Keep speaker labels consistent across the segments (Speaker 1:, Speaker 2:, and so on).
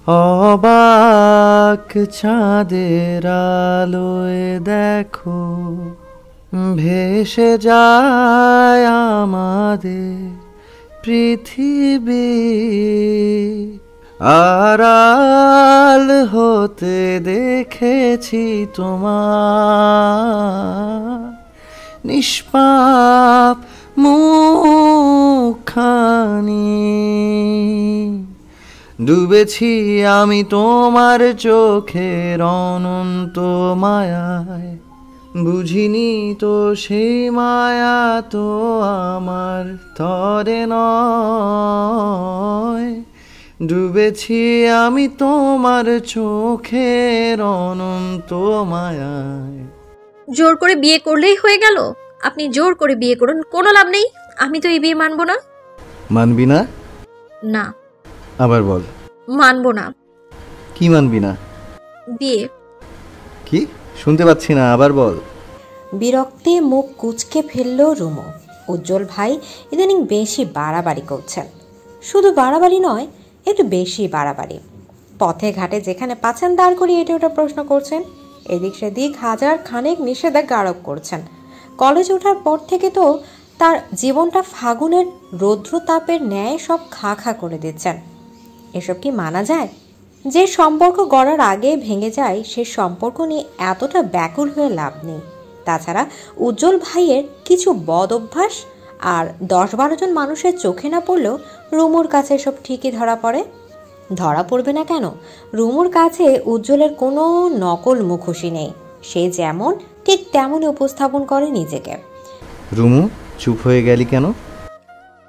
Speaker 1: অবাক চাঁদের আলোয় দেখো ভেসে যায় আমাদের পৃথিবী, আড়াল হতে দেখেছি তোমার নিষ্পাপ মুখখানি। ডুবেছি আমি তোমার চোখের অনন্ত মায়ায়, বুঝিনি তো সেই মায়া তো আমার তরে নয়। ডুবেছি আমি তোমার চোখের অনন্ত মায়ায়।
Speaker 2: জোর করে বিয়ে করলেই হয়ে গেল? আপনি জোর করে বিয়ে করুন, কোনো লাভ নেই। আমি তো এই বিয়ে মানবো না।
Speaker 1: মানবি না?
Speaker 2: না।
Speaker 1: আবার বল।
Speaker 2: মানবো না।
Speaker 1: কি মানবি না?
Speaker 2: বিয়ে।
Speaker 1: কি শুনতে পাচ্ছি না, আবার বল।
Speaker 3: বিরক্তি মুখ কুঁচকে ফেলল রুমু। উজ্জ্বল ভাই ইদানিং বেশি বাড়াবাড়ি করছেন। শুধু বাড়াবাড়ি নয়, একটু বেশি বাড়াবাড়ি। পথে ঘাটে যেখানে পাচ্ছেন দাঁড় করিয়ে এটা ওটা প্রশ্ন করছেন, এদিক সেদিক হাজার খানেক নিষেধাজ্ঞা আরোপ করছেন। কলেজ ওঠার পর থেকে তো তার জীবনটা ফাগুনের রৌদ্রতাপের ন্যায় সব খা খা করে দিচ্ছেন। এসব কি মানা যায়? যে সম্পর্ক গড়ার আগে ভেঙে যায় সে সম্পর্ক নিয়ে এতটা ব্যাকুল হয়ে লাভ নেই। তাছাড়া উজ্জ্বল ভাইয়ের কিছু বদ অভ্যাস আর 10-12 জন মানুষের চোখে না পড়লেও রুমুর কাছে সব ঠিকই ধরা পড়ে। ধরা পড়বে না কেন? রুমুর কাছে উজ্জ্বলের কোনো নকল মুখোশই নেই। সে যেমন ঠিক তেমনই উপস্থাপন করে নিজেকে।
Speaker 1: রুমু, চুপ হয়ে গেলি কেন?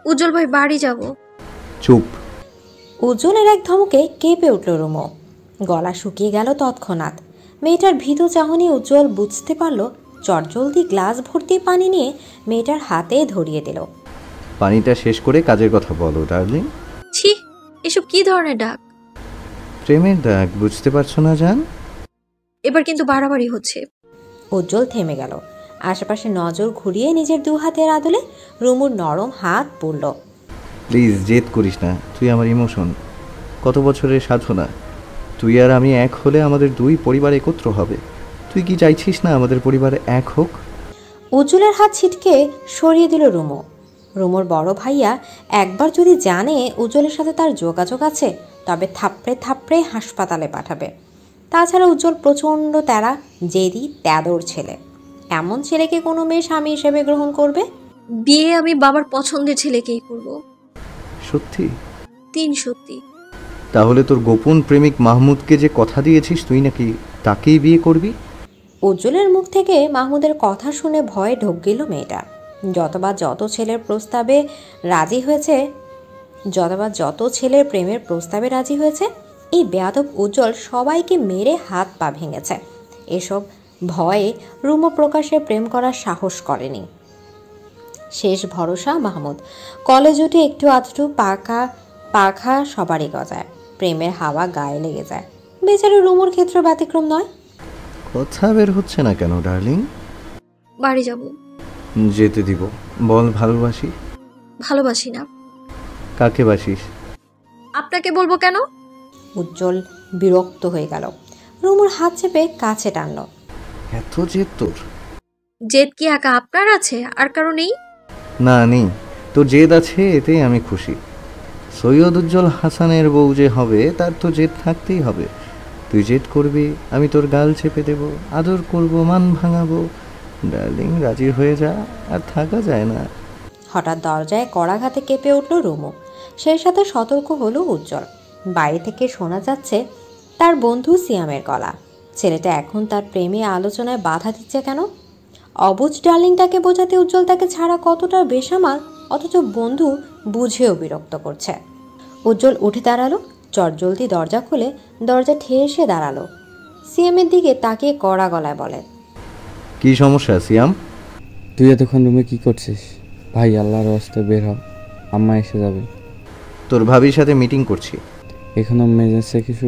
Speaker 2: উজ্জ্বল ভাই, বাড়ি যাব।
Speaker 1: চুপ।
Speaker 3: উজ্জ্বলের এক ধমকে কেঁপে উঠল রুমু। গলা শুকিয়ে গেল তৎক্ষণাৎ। মেয়েটার ভীতু চাহনি উজ্জ্বল বুঝতে পারল। চটজলদি গ্লাস ভর্তি পানি নিয়ে মেয়েটার হাতে ধরিয়ে দিল।
Speaker 1: পানিটা শেষ করে কাজের কথা বলো ডার্লিং।
Speaker 2: ছি, এসব কি ধরনের ডাক?
Speaker 1: প্রেমের ডাক, বুঝতে পারছো না জান?
Speaker 2: এবার কিন্তু বাড়াবাড়ি হচ্ছে।
Speaker 3: উজ্জ্বল থেমে গেল। আশেপাশে নজর ঘুরিয়ে নিজের 2 হাতের আদলে রুমুর নরম হাত পড়ল।
Speaker 1: প্লিজ জেদ করিস না, তুই আমার ইমোশন, কত বছরের সাধনা। তুই আর আমি এক হলে আমাদের 2 পরিবার একত্র হবে। তুই কি চাইছিস না আমাদের পরিবার এক হোক?
Speaker 3: উজ্জ্বলের হাত ছিটকে সরিয়ে দিল রুমু। রুমুর বড় ভাইয়া একবার যদি জানে উজ্জ্বলের সাথে তার যোগাযোগ আছে, তবে থাপড়ে থাপড়ে হাসপাতালে পাঠাবে। তাছাড়া উজ্জ্বল প্রচণ্ড তেরা, জেদি, তেদর ছেলে। এমন ছেলেকে কোনো মেয়ে স্বামী হিসেবে গ্রহণ করবে?
Speaker 2: বিয়ে আমি বাবার পছন্দের ছেলেকেই করব।
Speaker 1: সত্যি?
Speaker 2: 3 সত্যি।
Speaker 1: তাহলে তোর গোপন প্রেমিক মাহমুদকে যে কথা দিয়েছিস তুই নাকি তাকেই বিয়ে করবি?
Speaker 3: উজ্জ্বলের মুখ থেকে মাহমুদের কথা শুনে ভয়ে ঢোক গেল মেয়েটা। যতবার যত ছেলের প্রেমের প্রস্তাবে রাজি হয়েছে, এই বেয়াদব উজ্জ্বল সবাইকে মেরে হাত পা ভেঙেছে। এসব ভয়ে রুমু প্রকাশ্যে প্রেম করার সাহস করেনি। শেষ ভরসা মাহমুদ। কলেজ উঠে একটু আধটু পাখা সবারই গজায়, প্রেমের হাওয়া গায়ে লেগে যায়। বেচারা রুমুর ক্ষেত্রে ব্যতিক্রম নয়।
Speaker 1: কথা বের হচ্ছে না কেন ডার্লিং?
Speaker 2: বাড়ি যাব।
Speaker 1: যেতে দিব। বল ভালোবাসি।
Speaker 2: ভালোবাসি না।
Speaker 1: কাকে বাসিস?
Speaker 2: আপনাকে বলবো কেন?
Speaker 3: উজ্জ্বল বিরক্ত হয়ে গেল। রুমুর হাত চেপে কাছে টানল।
Speaker 1: এত জেদ তোর?
Speaker 2: জেদ কি একা আপনার আছে, আর কারো নেই?
Speaker 1: না নেই, তোর জেদ আছে এতেই আমি খুশি। সৈয়দ উজ্জ্বল হাসানের বউ যে হবে তার তো জেদ থাকতেই হবে। তুই জেদ করবি, আমি তোর গাল চেপে দেব, আদর করব, মান ভাঙাবো। ডার্লিং রাজি হয়ে যা, আর থাকা যায় না।
Speaker 3: হঠাৎ দরজায় কড়াঘাতে কেঁপে উঠল রুমু। সেই সাথে সতর্ক হলো উজ্জ্বল। বাইরে থেকে শোনা যাচ্ছে তার বন্ধু সিয়ামের গলা। ছেলেটা এখন তার প্রেমে আলোচনায় বাধা দিচ্ছে কেন? অবুঝ ডার্লিংটাকে বোঝাতে উজ্জ্বল তাকে ছাড়া কতটা বেসামাল, অথচ বন্ধু বুঝেও বিরক্ত করছে। উজ্জ্বল উঠে দাঁড়ালো, চটজলদি দরজা খুলে দরজা ঠেসে দাঁড়ালো। সিয়ামের দিকে তাকিয়ে কড়া গলায় বলে,
Speaker 1: কি সমস্যা সিয়াম?
Speaker 4: তুই এতক্ষণ রুমে কি করছিস? ভাই আল্লাহর রাস্তে বের হ, আম্মা এসে যাবে।
Speaker 1: তোর ভাবির সাথে মিটিং করছি।
Speaker 4: এখনো মেজেছে কিছু?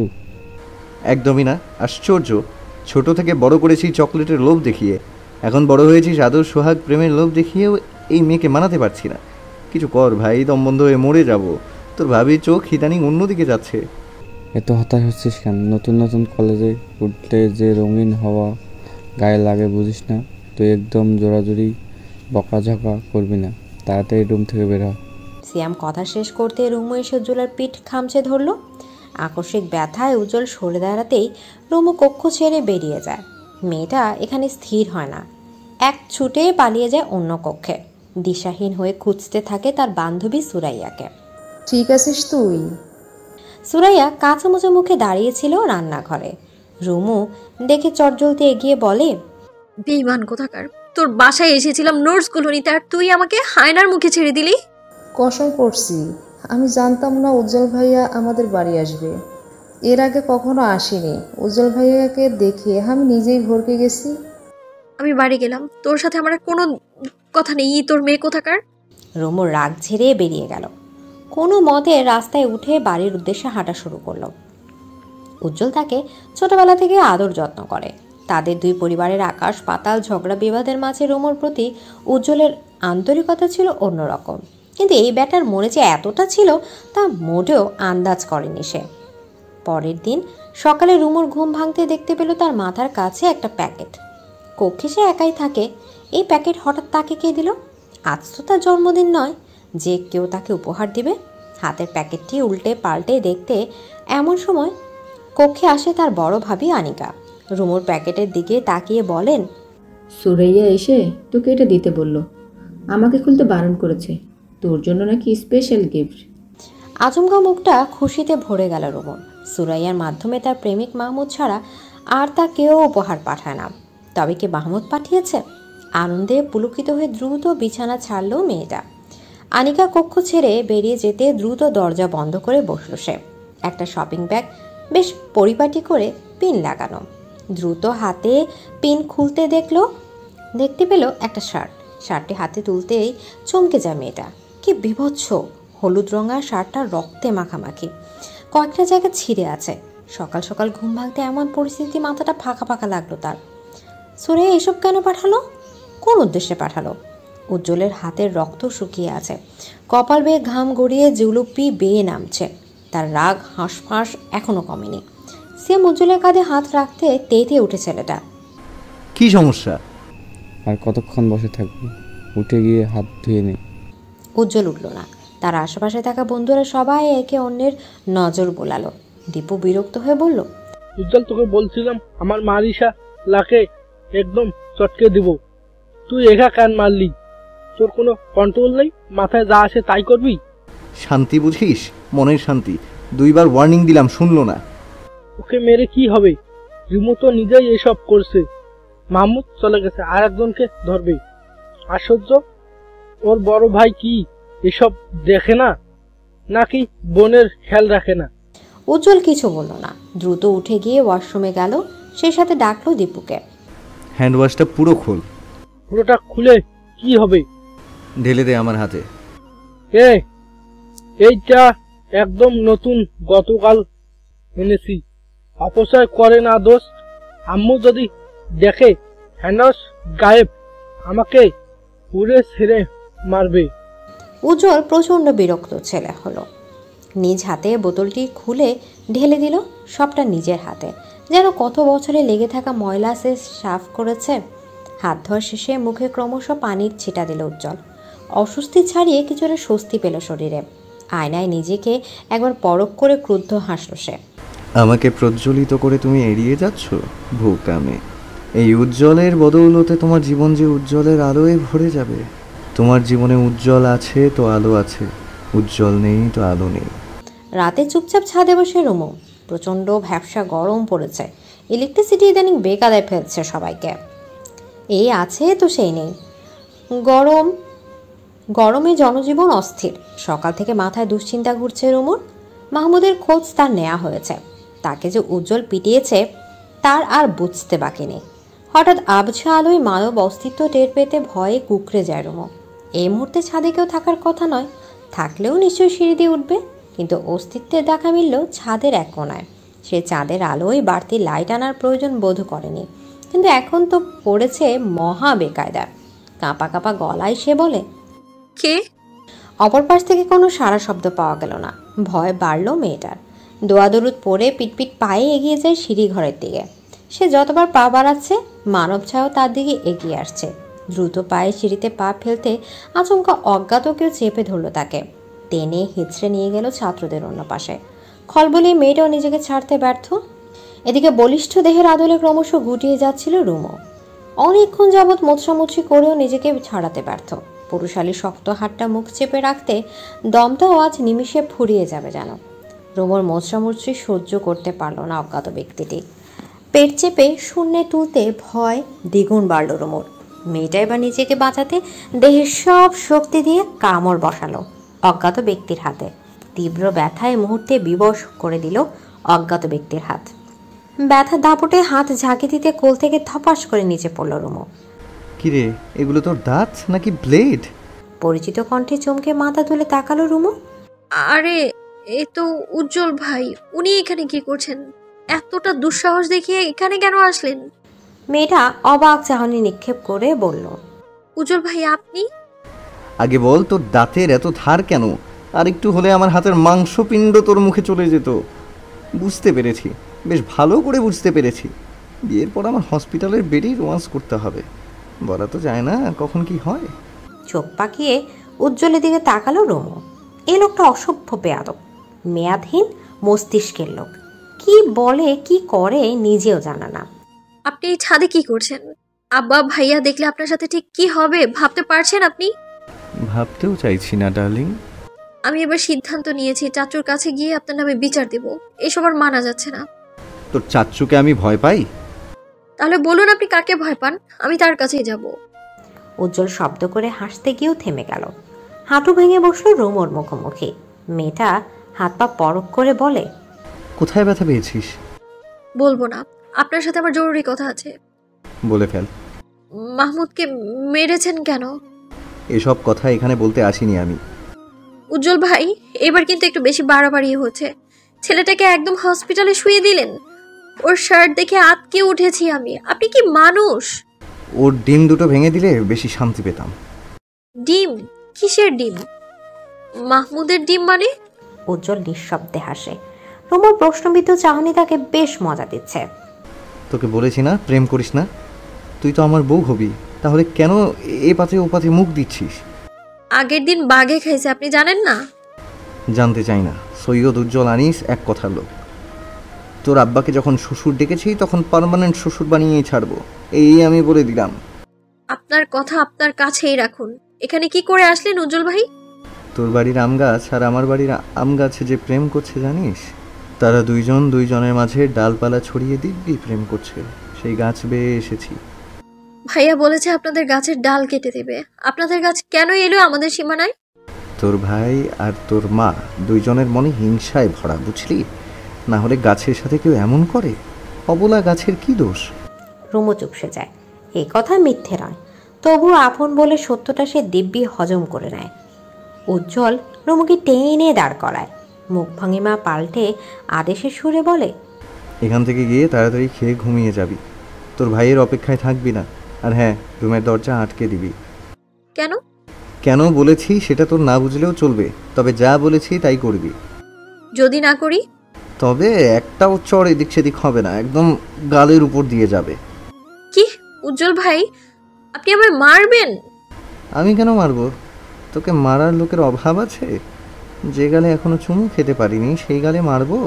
Speaker 1: একদমই না, আশ্চর্য। ছোট থেকে বড় করেছি চকলেটের লোভ দেখিয়ে, এখন বড় হয়েছিস আদর সোহাগ প্রেমের লোভ দেখিয়েও এই মেয়েকে মানাতে পারছি না। কিছু কর ভাই, দম বন্ধ হয়ে মরে যাব। তোর ভাবির চোখ ইদানিং অন্যদিকে যাচ্ছে।
Speaker 4: এত হতাশ হচ্ছিস কেন? নতুন নতুন কলেজে উঠলে যে রঙিন হওয়া গায়ে লাগে বুঝিস না? তুই একদম জোরাজুরি বকাঝকা করবি না, তাড়াতাড়ি রুম থেকে বের হ।
Speaker 3: সিয়াম কথা শেষ করতে রুমু এসে উজ্জ্বলার পিঠ খামচে ধরল। আকস্মিক ব্যথায় উজ্জ্বল সরে দাঁড়াতেই রুমু কক্ষ ছেড়ে বেরিয়ে যায়। মেয়েটা এখানে স্থির হয় না, এক ছুটে পালিয়ে যায় অন্য কক্ষে। দিশাহীন হয়ে খুঁজতে থাকে তার বান্ধবী সুরাইয়াকে।
Speaker 5: ঠিক আছিস তুই?
Speaker 3: সুরাইয়া কাঁচামোচা মুখে দাঁড়িয়েছিল রান্নাঘরে। রুমু দেখে চটজলতে এগিয়ে বলে,
Speaker 2: বেঈমান কোথাকার, তোর বাসায় এসেছিলাম নোটসগুলো নিতে, আর তুই আমাকে হায়নার মুখে ছেড়ে দিলি।
Speaker 5: কসম করছি, আমি জানতাম না উজ্জ্বল ভাইয়া আমাদের বাড়ি আসবে। এর আগে কখনো আসেনি। উজ্জ্বল ভাইয়াকে দেখে আমি নিজেই ভরকে গেছি।
Speaker 2: আমি বাড়ি গেলাম, তোর সাথে আমার আর কোনো কথা নেই। তোর মেয়ে কোথাকার।
Speaker 3: রুমু রাগ ঝেড়ে বেরিয়ে গেল। কোনো মতে রাস্তায় উঠে বাড়ির উদ্দেশ্যে হাঁটা শুরু করলো। উজ্জ্বল তাকে ছোটবেলা থেকে আদর যত্ন করে। তাদের দুই পরিবারের আকাশ পাতাল ঝগড়া বিবাদের মাঝে রুমুর প্রতি উজ্জ্বলের আন্তরিকতা ছিল অন্যরকম। কিন্তু এই ব্যাটার মনে যে এতটা ছিল তা মোটেও আন্দাজ করেনি সে। পরের দিন সকালে রুমুর ঘুম ভাঙতে দেখতে পেল তার মাথার কাছে একটা প্যাকেট। কক্ষে সে একাই থাকে। এই প্যাকেট হঠাৎ তাকে কে দিল? আজ তো তার জন্মদিন নয় যে কেউ তাকে উপহার দিবে। হাতের প্যাকেটটি উল্টে পাল্টে দেখতে এমন সময় কক্ষে আসে তার বড় ভাবি আনিকা। রুমুর প্যাকেটের দিকে তাকিয়ে বলেন,
Speaker 6: সুরাইয়া এসে তোকে এটা দিতে বলল, আমাকে খুলতে বারণ করেছে, তোর জন্য নাকি স্পেশাল গিফট।
Speaker 3: আচমকা মুখটা খুশিতে ভরে গেল রুমুর। সুরাইয়ার মাধ্যমে তার প্রেমিক মাহমুদ ছাড়া আর তা কেউ উপহার পাঠায় না। তবে কি মাহমুদ পাঠিয়েছে? আনন্দে পুলকিত হয়ে দ্রুত বিছানা ছাড়ল মেয়েটা। আনিকা কক্ষ ছেড়ে বেরিয়ে যেতে দ্রুত দরজা বন্ধ করে বসল সে। একটা শপিং ব্যাগ বেশ পরিপাটি করে পিন লাগানো। দ্রুত হাতে পিন খুলতে দেখতে পেল একটা শার্টটি হাতে তুলতেই চমকে যায় মেয়েটা। কি বিভৎস! হলুদ রঙা শার্টটা রক্তে মাখামাখি, কয়েকটা জায়গা ছিঁড়ে আছে। সকাল সকাল ঘুম ভাঙতে এমন পরিস্থিতি, মাথাটা ফাঁকা ফাঁকা লাগলো তার। সুরাইয়া এসব কেন পাঠালো? কোন উদ্দেশ্যে পাঠালো? উজ্জ্বলের হাতের রক্ত শুকিয়ে আছে, কপাল বেয়ে ঘাম গড়িয়ে জুলুপি বেয়ে নামছে। তার রাগ হাঁসফাঁস এখনো কমেনি। সিয়াম উজ্জ্বলের কাঁধে হাত রাখতে তেতে উঠে ছেলেটা।
Speaker 1: কি সমস্যা?
Speaker 4: আর কতক্ষণ বসে থাকবি? উঠে গিয়ে হাত ধুয়ে নে।
Speaker 3: উজ্জ্বল উঠল না। তার আশেপাশে থাকা বন্ধুরা সবাই একে অন্যের নজর বোলালো। দীপু বিরক্ত হয়ে বলল,
Speaker 7: উজ্জ্বল, তোকে বলছিলাম আমার মারিসা লাকে একদম চটকে দিব, তুই একা কেন মারলি? তোর কোনো কন্ট্রোল নেই, মাথায় যা আসে তাই করবি।
Speaker 1: শান্তি বুঝিস? মনের শান্তি। 2বার ওয়ার্নিং দিলাম, শুনলো না।
Speaker 7: ওকে মেরে কি হবে? রিমু তো নিজেই এসব করছে। মাহমুদ চলে গেছে, আর একজনকে ধরবে। আশ্চর্য, ওর বড় ভাই কি এসব দেখে না, নাকি বোনের খেয়াল রাখে না?
Speaker 3: উজ্জ্বল কিছু বলল না। দ্রুত উঠে গিয়ে ওয়াশরুমে গেল। সেই সাথে ডাকলো দীপুকে।
Speaker 1: হ্যান্ড ওয়াশটা পুরো খোল।
Speaker 7: পুরোটা খুলে কি হবে?
Speaker 1: ঢেলে দে আমার হাতে।
Speaker 7: এইটা একদম নতুন, গতকাল এনেছি। অপচয় করে না দোস্ত। আম্মু যদি দেখে হ্যান্ডওয়াশ গায়েব, আমাকে পুরে ছেড়ে মারবে।
Speaker 3: উজ্জ্বল প্রচণ্ড বিরক্ত ছেলে হলো। নিজ হাতে বোতলটি খুলে ঢেলে দিল, সবটা নিজের হাতে। যেন কত বছরে লেগে থাকা ময়লা সে সাফ করেছে। হাত ধোয়া শেষে মুখে ক্রমশ পানির ছিটা দিল উজ্জ্বল। অস্বস্তি ছাড়িয়ে কিছুটা স্বস্তি পেল শরীরে। আয়নায় নিজেকে একবার পরখ করে ক্রুদ্ধ হাসল সে।
Speaker 1: আমাকে প্রজ্বলিত করে তুমি এড়িয়ে যাচ্ছ ভূকামে। এই উজ্জ্বলের বদৌলতে তোমার জীবন যে উজ্জ্বলের আলোয় ভরে যাবে। তোমার জীবনে উজ্জ্বল আছে তো আলো আছে, উজ্জ্বল নেই তো আলো নেই।
Speaker 3: রাতে চুপচাপ ছাদে বসে রুমু। প্রচণ্ড ভ্যাপসা গরম পড়েছে। ইলেকট্রিসিটি ইদানিং বেকায়দায় ফেলছে সবাইকে। এই আছে তো সেই নেই। গরমে জনজীবন অস্থির। সকাল থেকে মাথায় দুশ্চিন্তা ঘুরছে রুমুর। মাহমুদের খোঁজ তার নেওয়া হয়েছে। তাকে যে উজ্জ্বল পিটিয়েছে তার আর বুঝতে বাকি নেই। হঠাৎ আবছা আলোয় মানব অস্তিত্ব টের পেতে ভয়ে কুকড়ে যায় রুমু। এই মুহূর্তে ছাদে কেউ থাকার কথা নয়, থাকলেও নিশ্চয়ই সিঁড়ি দিয়ে উঠবে। কিন্তু অস্তিত্বের দেখা মিলল ছাদের এক কোণায়। সে চাঁদের আলোয় বাড়তি লাইট আনার প্রয়োজন বোধ করেনি। কিন্তু এখন তো পড়েছে মহা বেকায়দা। কাঁপা কাঁপা গলায় সে বলে,
Speaker 2: কে?
Speaker 3: অপর পাশ থেকে কোনো সারা শব্দ পাওয়া গেল না। ভয় বাড়ল মেয়েটার। দোয়া দরুদ পরে পিটপিট পায়ে এগিয়ে যায় সিঁড়ি ঘরের দিকে। সে যতবার পা বাড়াচ্ছে মানব ছায়াও তার দিকে এগিয়ে আসছে। দ্রুত পায়ে সিঁড়িতে পা ফেলতে আচমকা অজ্ঞাত কেউ চেপে ধরল তাকে, টেনে হিঁচড়ে নিয়ে গেল ছাত্রদের অন্য পাশে। খলবলিয়ে মেয়েটাও নিজেকে ছাড়তে ব্যর্থ। এদিকে বলিষ্ঠ দেহের আদলে ক্রমশ গুটিয়ে যাচ্ছিল রুমো। অনেকক্ষণ যাবৎ মোছামুছি করেও নিজেকে ছাড়াতে ব্যর্থ। পুরুষালী শক্ত হাতটা মুখ চেপে রাখতে দমটাও আজ নিমিষে ফুরিয়ে যাবে যেন। রুমোর মোছামুছি সহ্য করতে পারল না অজ্ঞাত ব্যক্তিটি। পেট চেপে শূন্যে তুলতে ভয় দ্বিগুণ বাড়ল রুমোর। মেয়েটা এবার নিজেকে বাঁচাতে দেহের সব শক্তি দিয়ে কামড় বসালো অজ্ঞাত ব্যক্তির হাতে। তীব্র ব্যথায় মুহূর্তে বিবশ করে দিল অজ্ঞাত ব্যক্তির হাত। ব্যথা দাপটে হাত ঝাঁকি দিতে কোল থেকে থপাস করে নিচে পড়ল রুমো।
Speaker 1: কিরে, এগুলো তোর দাঁত নাকি ব্লেড?
Speaker 3: পরিচিত কণ্ঠে চমকে মাথা তুলে তাকালো রুমো।
Speaker 2: আরে এ তো উজ্জ্বল ভাই, উনি এখানে কি করছেন? এতটা দুঃসাহস দেখিয়ে এখানে কেন আসলেন?
Speaker 3: মেয়েটা অবাক চাহনি নিক্ষেপ করে বলল,
Speaker 2: উজ্জ্বল ভাই আপনি?
Speaker 1: আগে বল, তোর দাঁতের এত ধার কেন? আর একটু হলে আমার হাতের মাংসপিণ্ড তোর মুখে চলে যেত। বুঝতে পেরেছি, বেশ ভালো করে বুঝতে পেরেছি। বিয়ের পর আমার হসপিটালের বেডেই রোমান্স করতে হবে। বলা তো যায় না কখন কি হয়।
Speaker 3: চোখ পাকিয়ে উজ্জ্বলের দিকে তাকালো রুমো। এ লোকটা অসভ্য বেয়াদব, মেয়াদহীন মস্তিষ্কের লোক। কি বলে কি করে নিজেও জানা না।
Speaker 2: আপনি এই ছাদে কি করছেন? আব্বা ভাইয়া দেখলে আপনার সাথে ঠিক কি হবে ভাবতে পারছেন আপনি?
Speaker 1: ভাবতেও চাইছি না ডার্লিং।
Speaker 2: আমি এবার সিদ্ধান্ত নিয়েছি, চাচুর কাছে গিয়ে আপনার নামে বিচার দেব। এসব আর মানা যাচ্ছে না।
Speaker 1: তোর চাচ্চুকে আমি ভয় পাই?
Speaker 2: তাহলে বলুন আপনি কাকে ভয় পান, আমি তার কাছেই যাব।
Speaker 3: উজ্জ্বল শব্দ করে হাসতে গিয়েও থেমে গেল। হাঁটু ভেঙে বসলো রুমোর মুখোমুখি। মেয়েটা হাত পা পরক করে বলে,
Speaker 1: কোথায় ব্যথা পেয়েছিস?
Speaker 2: বলবো না, আপনার সাথে আমার জরুরি কথা আছে।
Speaker 1: বলে ফেল।
Speaker 2: মাহমুদকে মেরেছেন কেন?
Speaker 1: এসব কথা এখানে বলতে আসিনি আমি।
Speaker 2: উজ্জ্বল ভাই, এবার কিন্তু একটু বেশি বাড়াবাড়ি হচ্ছে। ছেলেটাকে একদম হসপিটালে শুয়ে দিলেন। ওর শার্ট দেখে আটকে উঠেছি আমি। আপনি কি মানুষ?
Speaker 1: ওর ডিম দুটো ভেঙে দিলে বেশি শান্তি পেতাম।
Speaker 2: ডিম? কিসের ডিম? মাহমুদের ডিম মানে?
Speaker 3: উজ্জ্বল নিঃশব্দে হাসে। রুমোর প্রশ্নবিদ্ধ চাহনি তাকে বেশ মজা দিচ্ছে।
Speaker 1: তোকে বলেছি না প্রেম করিস না? তুই তো আমার বউ হবি, তাহলে কেন এ পাতে ও পাতে মুখ দিচ্ছিস?
Speaker 2: আগের দিন বাঘে খাইছে, আপনি জানেন না?
Speaker 1: জানতে চাই না। সৈয়দ উজ্জ্বল আনিস এক কথার লোক। তোর আব্বাকে যখন শ্বশুর ডেকেছি তখন পার্মানেন্ট শ্বশুর বানিয়েই ছাড়বো, এই আমি বলে দিলাম।
Speaker 2: আপনার কথা আপনার কাছেই রাখুন। এখানে কি করে আসলেন উজ্জ্বল ভাই?
Speaker 1: তোর বাড়ির আম গাছ আর আমার বাড়ির আম গাছে যে প্রেম করছে জানিস? তারা দুইজনের মাঝে ডালপালা ছড়িয়ে দিব্যি প্রেম করছে। সেই গাছ বেয়ে এসেছি।
Speaker 2: ভাইয়া বলেছে আপনাদের গাছের ডাল কেটে দেবে। আপনাদের গাছ কেন এলো আমাদের সীমানায়?
Speaker 1: তোর ভাই আর তোর মা দুইজনের মনে হিংসায় ভরা, বুঝলি? না হলে গাছের সাথে কেউ এমন করে? অবলা গাছের কি দোষ?
Speaker 3: রুমো চুপসে যায়। এই কথা মিথ্যে নয়, তবু আপন বলে সত্যটা সে দিব্যি হজম করে নেয়। উজ্জ্বল রুমুকে টেনে দাঁড় করায়। মুখ ভঙ্গিমা পাল্টে আদেশের সুরে বলে,
Speaker 1: এখান থেকে গিয়ে তাড়াতাড়ি খেয়ে ঘুমিয়ে যাবি। তোর ভাইয়ের অপেক্ষায় থাকবি না। আর হ্যাঁ, রুমের দরজা আটকে দিবি।
Speaker 2: কেন?
Speaker 1: কেন বলেছি সেটা তোর না বুঝলেও চলবে, তবে যা বলেছি তাই করবি।
Speaker 2: যদি না করি?
Speaker 1: তবে একটাও চড় এদিক সেদিক হবে না, একদম গালের উপর দিয়ে যাবে।
Speaker 2: কি উজ্জ্বল ভাই, আপনি আমায় মারবেন?
Speaker 1: আমি কেন মারবো? তোকে মারার লোকের অভাব আছে? যে গালে এখনো চুমু খেতে পারিনি সেই গালে মারবো?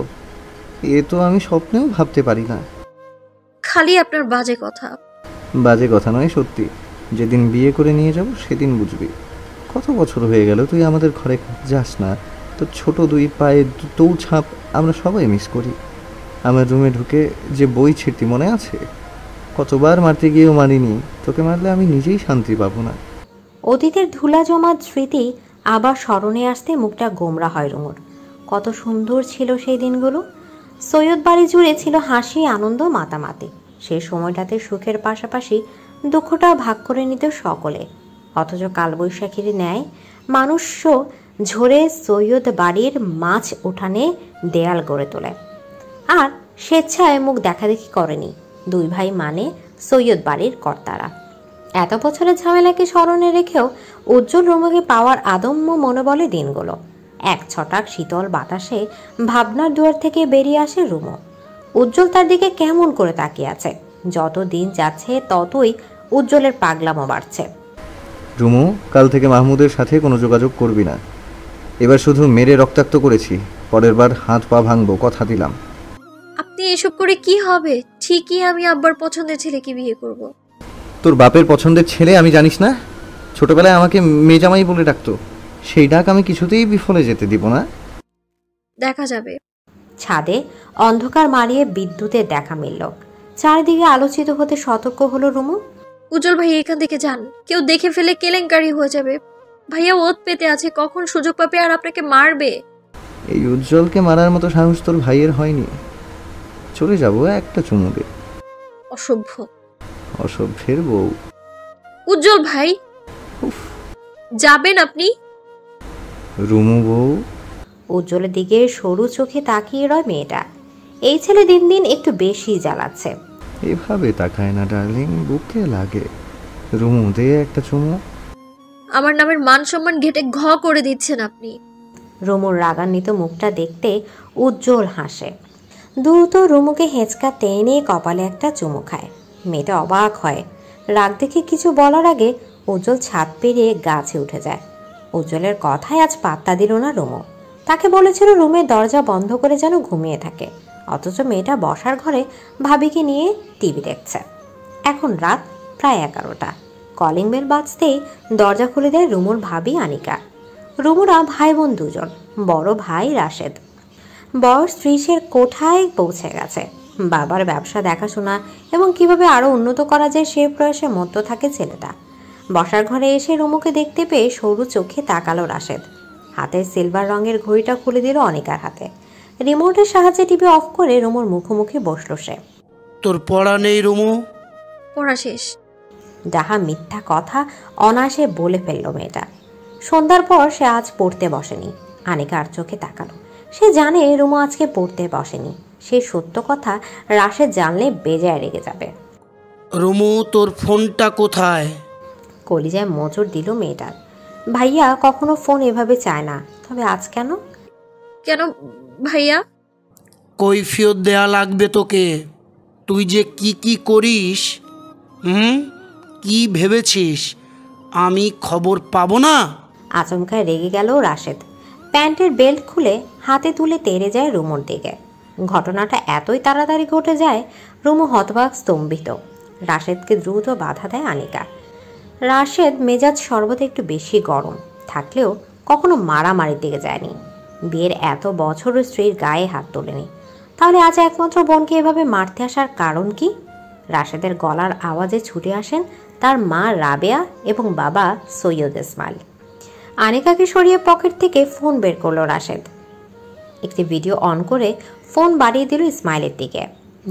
Speaker 1: এ তো আমি স্বপ্নেও ভাবতে পারি না।
Speaker 2: খালি আপনার বাজে কথা।
Speaker 1: বাজে কথা নয়, সত্যি। যেদিন বিয়ে করে নিয়ে যাব সেদিন বুঝবি। কত বছর হয়ে গেল তুই আমাদের ঘরে যাস না। তো ছোট দুই পায়ে তৌ ছাপ আমরা সবাই মিস করি। আমার রুমে ঢুকে যে বই ছিঁড়তি মনে আছে? কতবার মারতে গিয়েও মারিনি। তোকে মারলে আমি নিজেই শান্তি পাবো না।
Speaker 3: অতীতের ধুলা জমা স্মৃতি আবার স্মরণে আসতে মুখটা গোমরা হয় রুমুর। কত সুন্দর ছিল সেই দিনগুলো। সৈয়দ বাড়ি জুড়ে ছিল হাসি, আনন্দ, মাতামাতি। সেই সময়টাতে সুখের পাশাপাশি দুঃখটা ভাগ করে নিত সকলে। অথচ কালবৈশাখীর ন্যায় মানুষও ঝরে সৈয়দ বাড়ির মাছ উঠানে দেয়াল গড়ে তোলে। আর স্বেচ্ছায় মুখ দেখাদেখি করেনি দুই ভাই, মানে সৈয়দ বাড়ির কর্তারা। এত বছরের ঝামেলাকে স্মরণে রেখেও উজ্জ্বল রুমুকে পাওয়ার আদম্য মনোবলে দিনগুলো। এক ছটাক শীতল বাতাসে ভাবনার দুয়ার থেকে বেরিয়ে আসে রুমু। উজ্জ্বল তার দিকে কেমন করে তাকিয়ে আছে। যত দিন যাচ্ছে ততই উজ্জ্বলের পাগলামো বাড়ছে।
Speaker 1: রুমু, কাল থেকে মাহমুদের সাথে কোনো যোগাযোগ করবি না। এবার শুধু মেরে রক্তাক্ত করেছি, পরের বার হাত পা ভাঙবো, কথা দিলাম।
Speaker 2: আপনি এসব করে কি হবে? ঠিকই আমি আব্বার পছন্দের ছেলেকে বিয়ে করব।
Speaker 1: তোর বাপের পছন্দের ছেলে আমি জানিস না? ছোটবেলায় আমাকে মেজামাই বলে ডাকতো। সেই ডাক আমি কিছুতেই বিফলে যেতে দিব না।
Speaker 2: দেখা যাবে।
Speaker 3: ছাদে অন্ধকার মারিয়ে বিদ্যুতের দেখা মিলল। চারিদিকে আলোচিত হতে সতর্ক হলো রুমু।
Speaker 2: উজ্জ্বল ভাই এখান থেকে যান, কেউ দেখে ফেলে কেলেঙ্কারি হয়ে যাবে। ভাইয়া ওত পেতে আছে, কখন সুযোগ পাবে আর আপনাকে মারবে।
Speaker 1: এই উজ্জ্বলকে মারার মতো সাহস তোর ভাইয়ের হয়নি। চলে যাবো একটা চুমু দে।
Speaker 2: অসভ্য,
Speaker 1: অসভ্যের বউ।
Speaker 2: উজ্জ্বল ভাই যাবেন আপনি?
Speaker 1: রুমু বউ।
Speaker 3: উজ্জ্বলের দিকে সরু চোখে তাকিয়ে রয় মেয়েটা। এই ছেলে দিন দিন একটু বেশি জ্বালাচ্ছে।
Speaker 1: এভাবে তাকায় না ডার্লিং, বুকে লাগে। রুমু দে একটা চুমু।
Speaker 2: আমার নামের মান সম্মান ঘেটে ঘ করে দিচ্ছেন আপনি।
Speaker 3: রুমুর রাগান্বিত মুখটা দেখতে উজ্জ্বল হাসে। দ্রুত রুমুকে হেঁচকা টেনে কপালে একটা চুমু খায়। মেয়েটা অবাক হয়। রাগ দেখে কিছু বলার আগে উজ্জ্বল ছাদ পেরিয়ে গাছে উঠে যায়। উজ্জ্বলের কথায় আজ পাত্তা দিল না রুমু। তাকে বলেছিল রুমের দরজা বন্ধ করে যেন ঘুমিয়ে থাকে, অথচ মেয়েটা বসার ঘরে ভাবিকে নিয়ে টিভি দেখছে। এখন রাত প্রায় 11টা। কলিং বেল বাজতেই দরজা খুলে দেয় রুমুর ভাবি আনিকা। রুমুরা ভাই বোন দুজন। বড় ভাই রাশেদ বয়স 30-এর কোঠায় পৌঁছে গেছে। বাবার ব্যবসা দেখাশোনা এবং কিভাবে আরো উন্নত করা যায় সে প্রয়াসে মত্ত থাকে ছেলেটা। বসার ঘরে এসে রুমুকে দেখতে পেয়ে সরু চোখে তাকালো রাশেদ। হাতের সিলভার রঙের ঘড়িটা খুলে দিল অনিকার হাতে। রিমোটের সাহায্যে টিভি অফ করে রুমুর মুখোমুখি বসলো সে।
Speaker 8: তোর পড়া নেই রুমু?
Speaker 2: পড়া শেষ।
Speaker 3: যাহা মিথ্যা কথা অনায়াসে বলে ফেলল মেয়েটা। সন্ধ্যার পর সে আজ পড়তে বসেনি। আনিকা আর চোখে তাকালো। সে জানে রুমু আজকে পড়তে বসেনি। সেই সত্য কথা রাশেদ জানলে বেজায় রেগে যাবে।
Speaker 8: রুমু, তোর ফোনটা কোথায়?
Speaker 3: কলিজায় মোচড় দিল মেয়েটার। ভাইয়া কখনো ফোন এভাবে চায় না, তবে আজ কেন?
Speaker 2: কেন ভাইয়া?
Speaker 8: কৈফিয়ত দেয়া লাগবে তোকে। তুই যে কি করিস, কি ভেবেছিস আমি খবর পাবো না?
Speaker 3: আচমকায় রেগে গেল রাশেদ। প্যান্টের বেল্ট খুলে হাতে তুলে তেড়ে যায় রুমুর দিকে। ঘটনাটা এতই তাড়াতাড়ি ঘটে যায় রুমু হতবাক স্তম্ভিত। রাশেদকে দ্রুত বাধা দেয় আনিকা। রাশেদ মেজাজ সর্বদা একটু বেশি গরম থাকলেও কখনো মারামারির দিকে যায়নি। বিয়ের এত বছরও স্ত্রীর গায়ে হাত তোলেনি, তাহলে আজ একমাত্র বোনকে এভাবে মারতে আসার কারণ কি? রাশেদের গলার আওয়াজে ছুটে আসেন তার মা রাবেয়া এবং বাবা সৈয়দ ইসমাইল। আনিকাকে সরিয়ে পকেট থেকে ফোন বের করলো রাশেদ। একটি ভিডিও অন করে ফোন বাড়িয়ে দিল ইসমাইলের দিকে।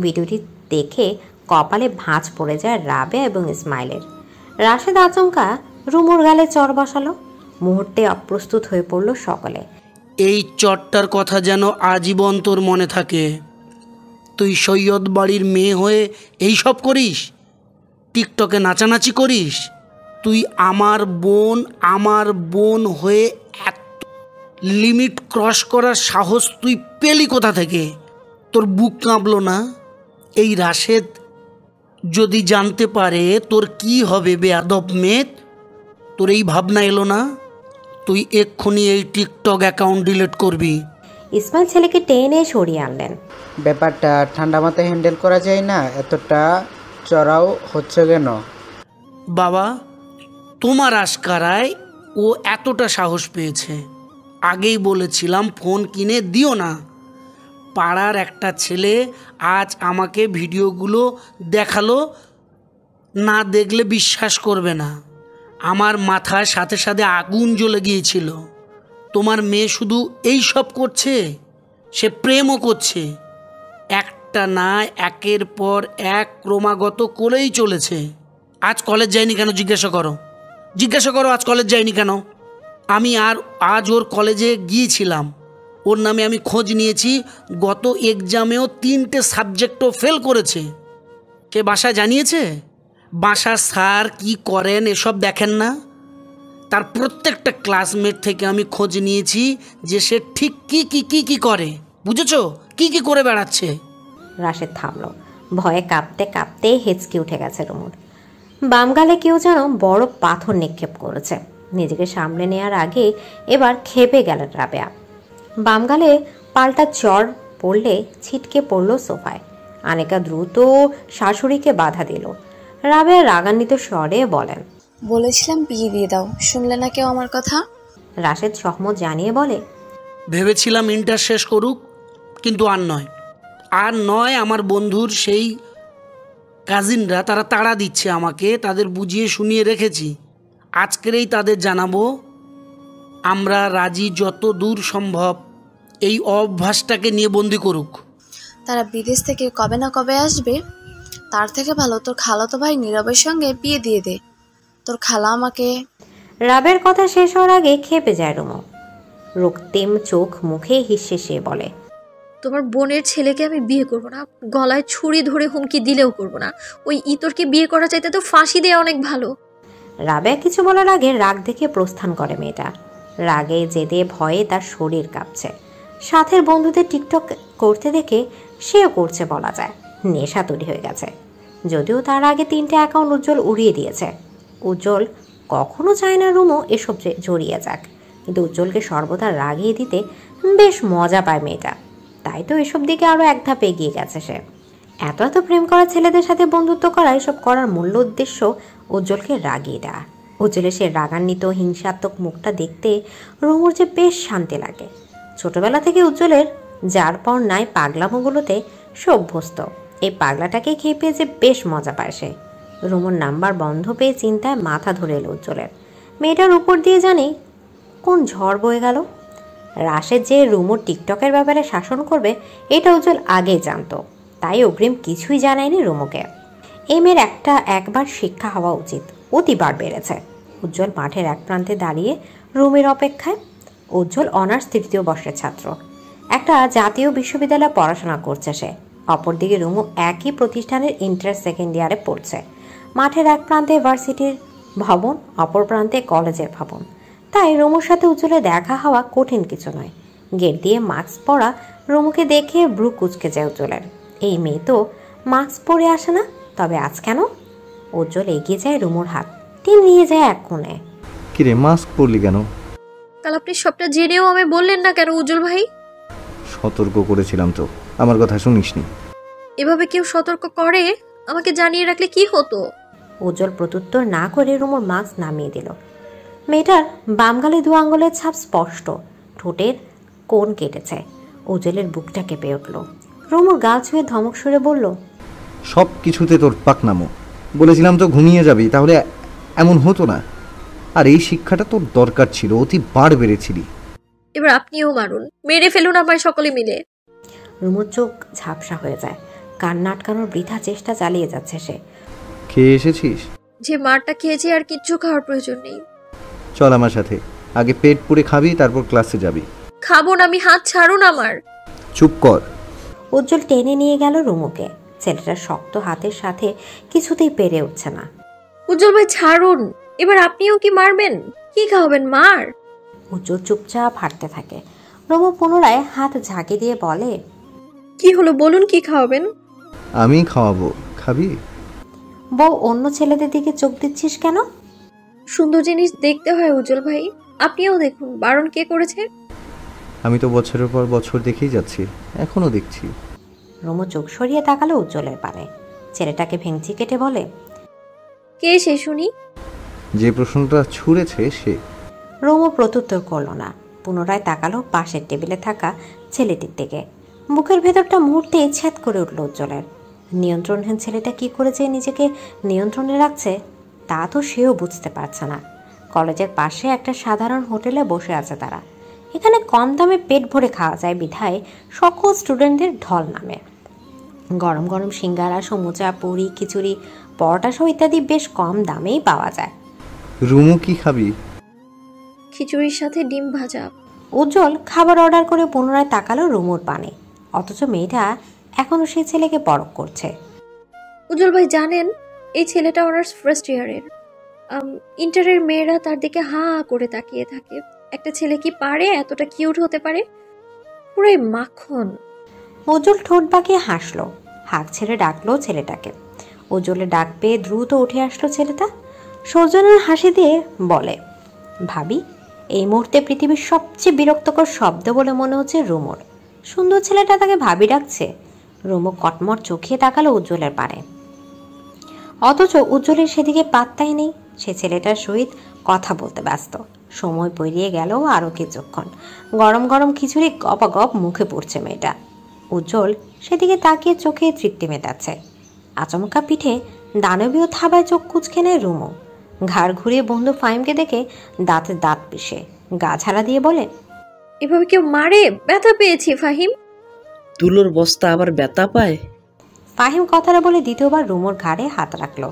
Speaker 3: ভিডিওটি দেখে কপালে ভাঁজ পড়ে যায় রাবেয়া এবং ইসমাইলের। রাশেদ আচমকা রুমুর গালে চড় বসালো। মুহূর্তে অপ্রস্তুত হয়ে পড়ল সকলে।
Speaker 8: এই চটটার কথা যেন আজীবন তোর মনে থাকে। তুই সৈয়দ বাড়ির মেয়ে হয়ে এই সব করিস, টিকটকে নাচানাচি করিস। তুই আমার বোন হয়ে এত লিমিট ক্রস করার সাহস তুই পেলি কোথা থেকে? তোর বুক কাঁপলো না? এই রাশেদ যদি জানতে পারে তোর কি হবে বেয়াদব মেয়ে? তোর এই ভাবনা এলো না? তুই এক্ষুনি এই টিকটক অ্যাকাউন্ট ডিলিট করবি।
Speaker 3: ইসমাইল ছেলেকে টেনে সরিয়ে আনলেন।
Speaker 9: ব্যাপারটা ঠান্ডা মাথায় হ্যান্ডেল করা যায় না? এতটা চড়াও হচ্ছে কেন?
Speaker 8: বাবা, তোমার আশকারায় ও এতটা সাহস পেয়েছে। আগেই বলেছিলাম ফোন কিনে দিও না। পাড়ার একটা ছেলে আজ আমাকে ভিডিওগুলো দেখালো, না দেখলে বিশ্বাস করবে না। আমার মাথার সাথে সাথে আগুন জ্বলে গিয়েছিল। তোমার মেয়ে শুধু এই সব করছে, সে প্রেমও করছে। একটা না একের পর এক ক্রমাগত করেই চলেছে। আজ কলেজ যায়নি কেন জিজ্ঞাসা করো আজ কলেজ যায়নি কেন? আমি আজ ওর কলেজে গিয়েছিলাম। ওর নামে আমি খোঁজ নিয়েছি। গত এক্সামেও 3টে সাবজেক্টও ফেল করেছে। সে বাসায় জানিয়েছে? বাসার স্যার কি করেন এসব দেখেন না? তার প্রত্যেকটা ক্লাসমেট থেকে আমি খোঁজ নিয়েছি যে সে ঠিক কি কি কি কি করে, বুঝেছো? কি কি করে বেড়াচ্ছে।
Speaker 3: রাশেদ থামল। ভয়ে কাঁপতে কাঁপতে হেঁচকি উঠে গেছে রুমুর। বাম গালে কেউ যেন বড় পাথর নিক্ষেপ করেছে। নিজেকে সামলে নেওয়ার আগে এবার খেপে গেলেন রাবেয়া। বাম গালে পাল্টা চর পড়লে ছিটকে পড়ল সোফায়। আনিকা দ্রুত শাশুড়িকে বাধা দিল। রাবেয়া রাগান্বিত স্বরে বলেন,
Speaker 10: বলেছিলাম বিয়ে দিয়ে দাও, শুনলে না কেউ আমার কথা?
Speaker 3: রাশেদ সহমত জানিয়ে বলে,
Speaker 8: ভেবেছিলাম ইন্টার শেষ করুক, কিন্তু আর নয়। আমার বন্ধুর সেই কাজিনরা তারা তাড়া দিচ্ছে আমাকে, তাদের বুঝিয়ে শুনিয়ে রেখেছি। আজকেরই তাদের জানাবো আমরা রাজি, যত দূর সম্ভব এই অভ্যাসটাকে নিয়ে বন্দি করুক।
Speaker 10: তারা বিদেশ থেকে কবে না কবে আসবে, তার থেকে ভালো তোর খালাতো ভাই নীরবের সঙ্গে বিয়ে দিয়ে দে। তোর খালা আমাকে।
Speaker 3: রাবের কথা শেষ হওয়ার আগে খেপে যায় রুমু। রক্তিম চোখ মুখে হিসেসে বলে,
Speaker 2: তোমার বোনের ছেলেকে আমি বিয়ে করব না, গলায় ছুরি ধরে হুমকি দিলেও করব না। ওই ইতরকে বিয়ে করা চাইতে তো ফাঁসি দেওয়া অনেক ভালো।
Speaker 3: রাবেয়া কিছু বলার আগে রাগ দেখে প্রস্থান করে মেয়েটা। রাগে জেদে ভয়ে তার শরীর কাঁপছে। সাথের বন্ধুদের টিকটক করতে দেখে সেও করছে বলা যায়। নেশা তৈরি হয়ে গেছে। যদিও তার আগে 3টে অ্যাকাউন্ট উজ্জ্বল উড়িয়ে দিয়েছে। উজ্জ্বল কখনো চায় না রুমও এসব জড়িয়ে যাক, কিন্তু উজ্জ্বলকে সর্বদা রাগিয়ে দিতে বেশ মজা পায় মেয়েটা। তাই তো এসব দিকে আরও এক ধাপ এগিয়ে গেছে সে। এত এত প্রেম করা ছেলেদের সাথে বন্ধুত্ব করা, এসব করার মূল্য উদ্দেশ্য উজ্জ্বলকে রাগিয়ে দেওয়া। উজ্জ্বলের সে রাগান্বিত হিংসাত্মক মুখটা দেখতে রুমুর যে বেশ শান্তি লাগে। ছোটবেলা থেকে উজ্জ্বলের যার পর নাই পাগলামোগুলোতে সে অভ্যস্ত। এই পাগলাটাকে খেপে যে বেশ মজা পায় সে। রুমুর নাম্বার বন্ধ পেয়ে চিন্তায় মাথা ধরে এলো উজ্জ্বলের। মেয়েটার উপর দিয়ে জানি কোন ঝড় বয়ে গেল। রাশেদ যে রুমুর টিকটকের ব্যাপারে শাসন করবে এটা উজ্জ্বল আগেই জানতো, তাই অগ্রিম কিছুই জানায়নি রুমুকে। এই মেয়ের একবার শিক্ষা হওয়া উচিত। অতিবার বেড়েছে। উজ্জ্বল মাঠের এক প্রান্তে দাঁড়িয়ে রুমের অপেক্ষায়। উজ্জ্বল অনার্স 3য় বর্ষের ছাত্র। একটা জাতীয় বিশ্ববিদ্যালয়ে পড়াশোনা করছে সে। অপরদিকে রুমু একই প্রতিষ্ঠানের ইন্টার সেকেন্ড ইয়ারে পড়ছে। মাঠের এক প্রান্তে ভার্সিটির ভবন, অপর প্রান্তে কলেজের ভবন। তাই রুমুর সাথে উজ্জ্বলে দেখা হওয়া কঠিন কিছু নয়। গেট দিয়ে মাস্ক পরা রুমুকে দেখে ব্রু কুচকে যায় উজ্জ্বলের। এই মেয়ে তো মাস্ক পরে আসে না, তবে আজ কেন? উজ্জ্বল এগিয়ে যায় রুমুর হাত টেনে নিয়ে যায় এক কোণে।
Speaker 1: কিরে, মাস্ক পরলি কেন?
Speaker 2: কাল আপনি সবটা জেনেও আমি বললেন না কেন উজ্জ্বল ভাই?
Speaker 1: সতর্ক করেছিলাম তো, আমার কথা শুনিসনি।
Speaker 2: এভাবে কেউ সতর্ক করে আমাকে জানিয়ে রাখলে কি হতো?
Speaker 3: উজ্জ্বল প্রত্যুত্তর না করে রুমুর মাস্ক নামিয়ে দিল। মেয়েটার বাম গালে 2 আঙ্গুলের ছাপ স্পষ্ট। ঠোঁটের কোণ কেটেছে। উজ্জ্বলের বুকটা কেঁপে উঠল। রুমুর গাল ছুঁয়ে ধমক সরে বলল,
Speaker 1: সব কিছুতে তোর পাকনামো। বলেছিলাম তো ঘুমিয়ে যাবি, তাহলে এমন হতো না। আর এই শিক্ষাটা তোর দরকার ছিল, অতি বার বেড়েছিলি।
Speaker 2: এবার আপনিও মারুন, মেরে ফেলুন আমায় সকলে মিলে।
Speaker 3: রুমুর চোখ ঝাপসা হয়ে যায়। কান্না আটকানোর বৃথা চেষ্টা চালিয়ে যাচ্ছে সে।
Speaker 1: খেয়ে এসেছিস?
Speaker 2: যে মারটা খেয়েছি আর কিচ্ছু খাওয়ার প্রয়োজন নেই।
Speaker 1: চল আমার সাথে, আগে পেট পুরে খাবি, তারপর ক্লাসে যাবি।
Speaker 2: খাবো না আমি, হাত ছাড়ুন আমার।
Speaker 1: চুপ কর।
Speaker 3: উজ্জ্বল টেনে নিয়ে গেল রুমুকে। ছেলেটার শক্ত হাতের সাথে কিছুতেই পেরে উঠছে না।
Speaker 2: উজ্জ্বল ভাই ছাড়ুন, এবার আপনিও কি মারবেন? কি খাওয়াবেন? মার।
Speaker 3: উজ্জ্বল চুপচাপ হাঁটতে থাকে। রুমু পুনরায় হাত ঝাঁকি দিয়ে বলে,
Speaker 2: কি হলো বলুন, কি খাওয়াবেন?
Speaker 1: আমি খাওয়াবো, খাবি?
Speaker 3: বউ, অন্য ছেলেদের দিকে চোখ দিচ্ছিস কেন?
Speaker 2: সুন্দর জিনিস দেখতে হয় উজ্জ্বল ভাই, আপনিও দেখুন। বারণ কে করেছে?
Speaker 1: আমি তো বছরের পর বছর দেখেই যাচ্ছি, এখনো দেখছি।
Speaker 3: রুমু চোখ সরিয়ে তাকালো উজ্জ্বলের পানে। ছেলেটাকে ভেঙচি কেটে বলে,
Speaker 2: কে সে শুনি?
Speaker 1: যে প্রশ্নটা ছুঁড়েছে সে।
Speaker 3: রুমু প্রত্যুত্তর করল না। পুনরায় তাকালো পাশের টেবিলে থাকা ছেলেটির দিকে। বুকের ভেতরটা মুহূর্তে ছ্যাদ করে উঠল উজ্জ্বলের। নিয়ন্ত্রণহীন ছেলেটা কি করে যে নিজেকে নিয়ন্ত্রণে রাখছে তা তো সেও বুঝতে পারছে না। কলেজের পাশে একটা সাধারণ হোটেলে বসে আছে তারা। এখানে কম দামে পেট ভরে খাওয়া যায় বিধায় সকল স্টুডেন্টদের ঢল নামে। গরম গরম সিঙ্গারা, সমুচা, পুরি, খিচুড়ি, পরোটা সহ ইত্যাদি বেশ কম দামেই পাওয়া যায়।
Speaker 1: রুমু কি খাবি?
Speaker 2: খিচুড়ির সাথে ডিম ভাজা।
Speaker 3: উজ্জ্বল খাবার অর্ডার করে পুনরায় তাকালো রুমুর পানে। অথচ মেয়েটা এখনো সেই ছেলেকে পরখ করছে।
Speaker 2: উজ্জ্বল ভাই জানেন, এই ছেলেটা অনার্স ফার্স্ট ইয়ারের। ইন্টারের মেয়েরা তার দিকে হাঁ করে তাকিয়ে থাকে। একটা ছেলে কি পারে এতটা কিউট হতে পারে? পুরাই মাখন।
Speaker 3: উজ্জ্বল ঠোঁট বাঁকিয়ে হাসলো, হাঁক ছেড়ে ডাকলো ছেলেটাকে। উজ্জ্বলের ডাক পেয়ে দ্রুত উঠে আসলো ছেলেটা। সৌজন্যের হাসি দিয়ে বলে, ভাবি, এই মুহূর্তে পৃথিবীর সবচেয়ে বিরক্তকর শব্দ বলে মনে হচ্ছে রুমোর। সুন্দর ছেলেটা তাকে ভাবি ডাকছে। রুমো কটমট চোখে তাকালো উজ্জ্বলের পানে, অথচ উজ্জ্বলের সেদিকে পাত্তাই নেই। সে ছেলেটার সহিত কথা বলতে ব্যস্ত। সময় পেরিয়ে গেল আরও কিছুক্ষণ। গরম গরম খিচুড়ি গপাগপ মুখে পড়ছে মেয়েটা। উজ্জ্বল সেদিকে তাকিয়ে চোখে তৃপ্তি মেটাচ্ছে। আচমকা পিঠে দানবীয় থাবায় চোখ কুঁচকে নেয় রুমো। ঘাড় ঘুরিয়ে বন্ধু ফাহিমকে দেখে দাঁতে দাঁত পিষে গা ঝাড়া দিয়ে বলে,
Speaker 2: এভাবে কেউ মারে? ব্যথা পেয়েছি ফাহিম।
Speaker 11: তুলোর বস্তা আবার ব্যথা পায়?
Speaker 3: ফাহিম কথাটা বলে দ্বিতীয়বার রুমোর ঘাড়ে হাত রাখলো।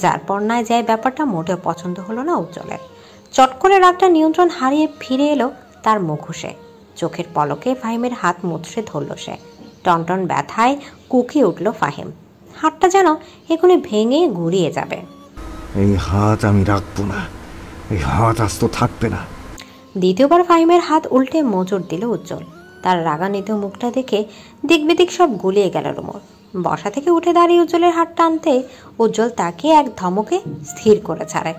Speaker 3: যার পর নয় যায় ব্যাপারটা মোটেও পছন্দ হলো না উজ্জ্বলের। চট করে রাগটা নিয়ন্ত্রণ হারিয়ে ফিরে এলো তার মুখোশে। চোখের পলকে ফাহিমের হাত মুচড়ে ধরল সে। টনটন ব্যথায় কুকিয়ে উঠল ফাহিম। হাতটা যেন এখনই ভেঙে গুড়িয়ে যাবে।
Speaker 1: এই হাত আমি রাখবো না, এই হাত আজ তো থাকবে না।
Speaker 3: দ্বিতীয়বার ফাহিমের হাত উল্টে মোচড় দিল উজ্জ্বল। তার রাগান্বিত মুখটা দেখে দিকবিদিক সব গুলিয়ে গেল রুমোর। বসা থেকে উঠে দাঁড়িয়ে উজ্জ্বলের হাত টানতে উজ্জ্বল তাকে এক ধমকে স্থির করে ছাড়ে।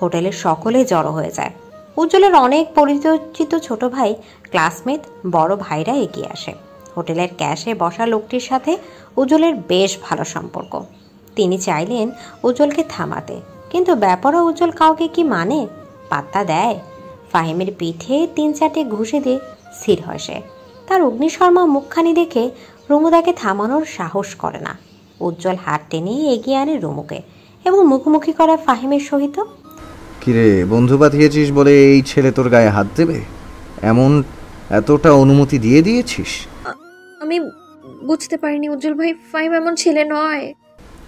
Speaker 3: হোটেলের সকলে জড়ো হয়ে যায়। উজ্জ্বলের অনেক পরিচিত ছোট ভাই, ক্লাসমেট, বড় ভাইরা এগিয়ে আসে। হোটেলের ক্যাশে বসা লোকটির সাথে উজ্জ্বলের বেশ ভালো সম্পর্ক। তিনি চাইলেন উজ্জ্বলকে থামাতে, কিন্তু ব্যাপারও উজ্জ্বল কাউকে কি মানে, পাত্তা দেয়? ফাহিমের পিঠে 3-4টে ঘুষে দিয়ে স্থির হয় সে। তার অগ্নিশর্মা মুখখানি দেখে রুমু তাকে থামানোর সাহস করে না। উজ্জ্বল হাত টেনে এগিয়ে আনে রুমুকে এবং মুখোমুখি করা ফাহিমের সহিত।
Speaker 1: কিরে, বন্ধু পাঠিয়েছিস বলে এই ছেলে তোর গায়ে হাত দেবে? এতটা অনুমতি দিয়ে দিয়েছিস?
Speaker 2: আমি বুঝতে পারিনি উজ্জ্বল ভাই, ফাহিম এমন ছেলে নয়।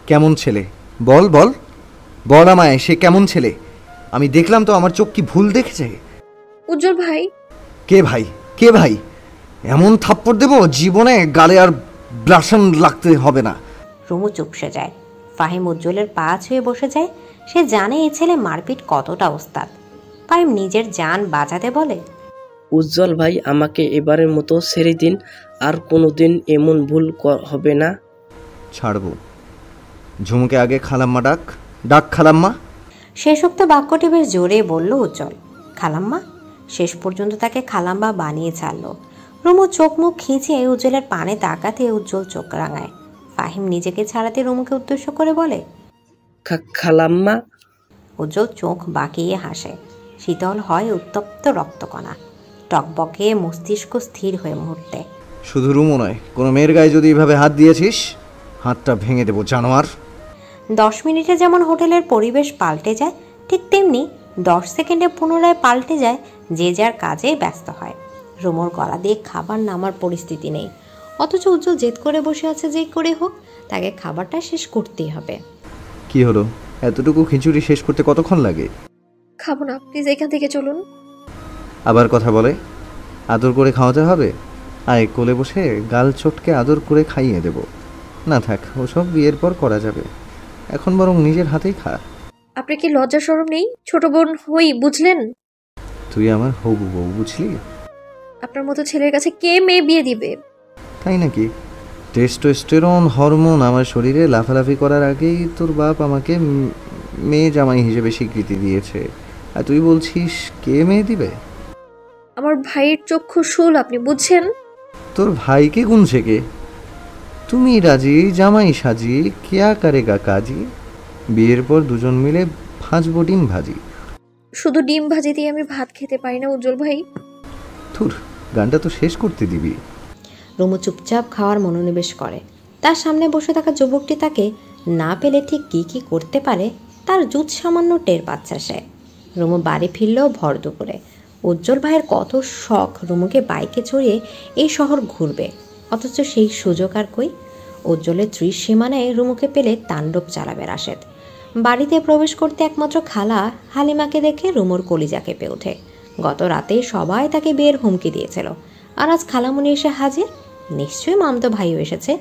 Speaker 1: কেমন ছেলে? বল বল বল আমায়, সে কেমন ছেলে? আমি দেখলাম তো, আমার চোখ কি ভুল দেখেছে?
Speaker 2: উজ্জ্বল ভাই।
Speaker 1: কে ভাই? কে ভাই? এমন থাপ্পড় দেব জীবনে গালে আর ব্লাশন লাগতে হবে না।
Speaker 3: রুমু চুপসে যায়। ফাহিম উজ্জ্বলের পা ছুঁয়ে বসে যায়। সে জানে এই ছেলে মারপিট কতটা ওস্তাদ। ফাহিম নিজের জান বাঁচাতে বলে,
Speaker 11: উজ্জ্বল ভাই, আমাকে এবারের মতো ছেড়ে দিন, আর কোনোদিন এমন ভুল হবে না।
Speaker 1: ছাড়বো। ঝুমুকে আগে খালাম্মা ডাক, ডাক খালাম্মা।
Speaker 3: শেষোক্ত বাক্যটি বেশ জোরে বলল উজ্জ্বল। খালাম্মা? শেষ পর্যন্ত তাকে খালাম্মা বানিয়ে ছাড়ল। রুমু চোখ মুখ খিঁচিয়ে উজ্জ্বলের পানে তাকাতে উজ্জ্বল চোখ রাঙায়। ফাহিম নিজেকে ছাড়াতে রুমুকে উদ্দেশ্য করে বলে,
Speaker 11: খালাম্মা।
Speaker 3: উজ্জ্বল চোখ বাঁকিয়ে হাসে। শীতল হয় উত্তপ্ত রক্তকণা। টকবকে মস্তিষ্ক স্থির হয়ে মুহূর্তে।
Speaker 1: শুধু রুমু নয়, কোনো মেয়ের গায়ে যদি এভাবে হাত দিয়েছিস, হাতটা ভেঙে দেবো জানোয়ার।
Speaker 3: 10 মিনিটে যেমন হোটেলের পরিবেশ পাল্টে যায়, ঠিক তেমনি 10 সেকেন্ডে পুনরায় পাল্টে যায় যে যার কাজে ব্যস্ত হয়। রুমোর গলা দিয়ে খাবার নামার পরিস্থিতি নেই, অথচ উজ্জ্বল জেদ করে বসে আছে যে করে হোক তাকে খাবারটা শেষ করতেই হবে।
Speaker 1: কি হলো? এতটুকু খিচুড়ি শেষ করতে কতক্ষণ লাগে?
Speaker 2: খাবো না, প্লিজ এখান থেকে চলুন।
Speaker 1: আবার কথা বলে? আদর করে খাওয়াতে হবে? আয়, কোলে বসে গাল চটকে আদর করে খাইয়ে দেব। না থাক, ওসব বিয়ের পর করা যাবে। এখন বরং নিজের হাতেই খা।
Speaker 2: আপনার কি লজ্জা শরম নেই? ছোট বোন হই, বুঝলেন?
Speaker 1: তুই আমার হবু বউ, বুঝলি?
Speaker 2: আপনার মতো ছেলের কাছে কে মেয়ে বিয়ে দিবে?
Speaker 1: তাই নাকি? টেস্টোস্টেরন হরমোন আমার শরীরে লাফালাফি করার আগেই তোর বাপ আমাকে মেয়ে জামাই হিসেবে স্বীকৃতি দিয়েছে, আর তুই বলছিস কে মেয়ে দিবে?
Speaker 2: আমার ভাইয়ের চক্ষু শুল, আপনি বুঝছেন?
Speaker 1: তোর ভাইকে গুনছে কে? তুমি রাজি, জামাই সাজি, কেয়া কারেগা কাজি। বিয়ের পর দুজন মিলে ভাজবো ডিম ভাজি।
Speaker 2: শুধু ডিম ভাজি দিয়ে আমি ভাত খেতে পারি না উজ্জ্বল ভাই।
Speaker 1: থুর, গানটা তো শেষ করতে দিবি।
Speaker 3: রুমু চুপচাপ খাওয়ার মনোনিবেশ করে। তার সামনে বসে থাকা যুবকটি তাকে না পেলে ঠিক কী কী করতে পারে তার জুত সামান্য টের পাচ্ছে সে। রুমু বাড়ি ফিরলেও ভর দুপুরে। উজ্জ্বল ভাইয়ের কত শখ রুমুকে বাইকে চড়িয়ে এই শহর ঘুরবে, অথচ সেই সুযোগ আর কই? উজ্জ্বলের ত্রিসীমানায় রুমুকে পেলে তাণ্ডব চালাবে রাশেদ। বাড়িতে প্রবেশ করতে একমাত্র খালা হালিমাকে দেখে রুমুর কলিজা কেঁপে ওঠে। গত রাতে সবাই তাকে বিয়ের হুমকি দিয়েছিল, আর আজ খালামুনি এসে হাজির। নিশ্চয়ই মামতো ভাইও এসেছে।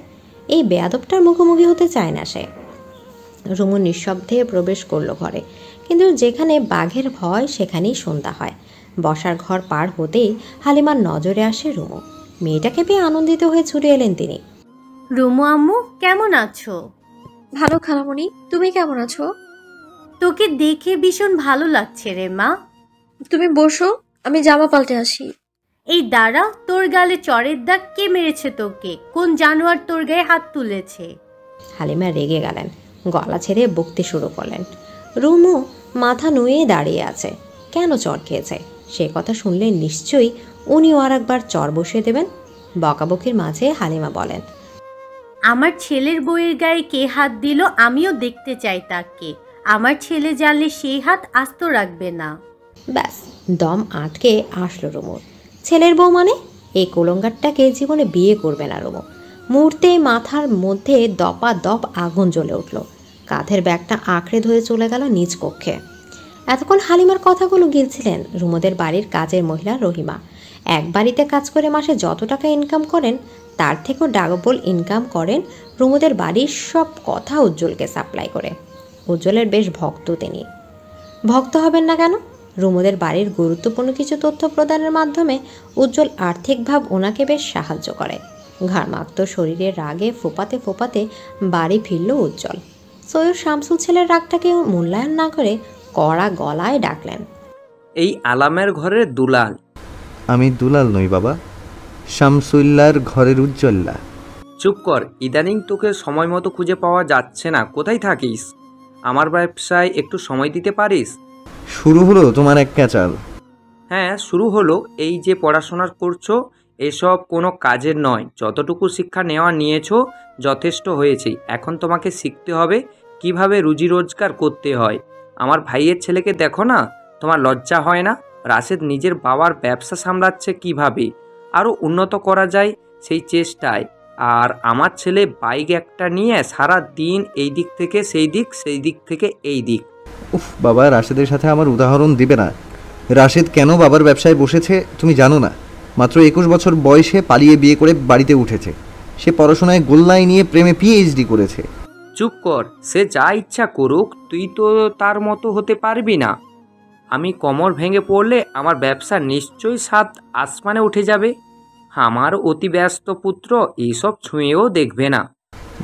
Speaker 3: এই বেয়াদবটার মুখোমুখি হতে চায় না সে। রুমু নিঃশব্দে প্রবেশ করলো ঘরে, কিন্তু যেখানে বাঘের ভয় সেখানেই সন্ধ্যা হয়। বসার ঘর পার হতেই হালিমার নজরে আসে রুমু। মেয়েটাকে পেয়ে আনন্দিত হয়ে ছুটে এলেন তিনি।
Speaker 12: রুমু আম্মু কেমন আছো?
Speaker 2: ভালো খালামণি, তুমি কেমন আছো?
Speaker 12: তোকে দেখে ভীষণ ভালো লাগছে রে মা।
Speaker 2: তুমি বসো, আমি জামা পাল্টে আসি।
Speaker 12: এই দাঁড়া, তোর গালে চরের দাগ কে মেরেছে তোকে? কোন জানোয়ার তোর গায়ে হাত তুলেছে?
Speaker 3: হালিমা রেগে গেলেন, গলা ছেড়ে বকতে শুরু করলেন। রুমু মাথা নুয়ে দাঁড়িয়ে আছে। কেন চর খেয়েছে সে কথা শুনলে নিশ্চয়ই উনিও আর একবার চর বসিয়ে দেবেন। বকাবকির মাঝে হালিমা বলেন,
Speaker 12: আমার ছেলের বউয়ের গায়ে কে হাত দিল আমিও দেখতে চাই তাকে। আমার ছেলে জানলে সেই হাত আস্ত রাখবে না।
Speaker 3: ব্যাস দম আটকে আসলো রুমুর। ছেলের বউ মানে? এই কুলঙ্গারটাকে জীবনে বিয়ে করবে না রুমু। মুহূর্তে মাথার মধ্যে দপা দপ আগুন জ্বলে উঠল। কাঁধের ব্যাগটা আঁকড়ে ধরে চলে গেল নিজ কক্ষে। এতক্ষণ হালিমার কথাগুলো গিলছিলেন রুমুদের বাড়ির কাজের মহিলা রহিমা। এক বাড়িতে কাজ করে মাসে যত টাকা ইনকাম করেন তার থেকেও ডাবল ইনকাম করেন রুমুদের বাড়ির সব কথা উজ্জ্বলকে সাপ্লাই করে। উজ্জ্বলের বেশ ভক্ত তিনি। ভক্ত হবেন না কেন? রুমুদের বাড়ির গুরুত্বপূর্ণ কিছু তথ্য প্রদানের মাধ্যমে উজ্জ্বল আর্থিকভাবে ওনাকে বেশ সাহায্য করে। ঘাড়মাক্ত শরীরের রাগে ফোপাতে ফোপাতে বাড়ি ফিরল উজ্জ্বল। সৈয়দ শামসুল ছেলের রাগটাকে মূল্যায়ন না করে কড়া গলায় ডাকলেন,
Speaker 13: এই আলামের ঘরের দুলাল।
Speaker 1: আমি দুলাল নই বাবা, শামসুল্লার ঘরের উজ্জ্বল্লা।
Speaker 13: চুপ কর, ইদানিং তোকে সময় মতো খুঁজে পাওয়া যাচ্ছে না। কোথায় থাকিস? আমার ব্যবসায় একটু সময় দিতে পারিস?
Speaker 1: শুরু হলো তোমার এক ক্যাচাল।
Speaker 13: হ্যাঁ শুরু হলো। এই যে পড়াশোনা করছো এসব কোনো কাজের নয়। যতটুকু শিক্ষা নেওয়া নিয়েছো যথেষ্ট হয়েছে। এখন তোমাকে শিখতে হবে কিভাবে রুজি রোজগার করতে হয়। আমার ভাইয়ের ছেলেকে দেখো না, তোমার লজ্জা হয় না? রাশেদ নিজের বাবার ব্যবসা সামলাচ্ছে, কিভাবে আরও উন্নত করা যায় সেই চেষ্টায়। আর আমার ছেলে বাইক একটা নিয়ে সারা দিন এই দিক থেকে সেই দিক, সেই দিক থেকে এই দিক।
Speaker 1: উফ বাবা, রাশেদের সাথে আমার উদাহরণ দিবে না। রাশেদ কেন বাবার ব্যবসায় বসেছে তুমি জানো না? মাত্র 21 বছর বয়সে পালিয়ে বিয়ে করে বাড়িতে উঠেছে। সে পড়াশোনায় গোল্লাই নিয়ে প্রেমে পিএইচডি করেছে।
Speaker 13: চুপ কর, সে যা ইচ্ছা করুক, তুই তো তার মতো হতে পারবি না। আমি কোমর ভেঙে পড়লে আমার ব্যবসা নিশ্চয়ই 7 আসমানে উঠে যাবে। আমার অতি ব্যস্ত পুত্র এইসব ছুঁয়েও দেখবে না।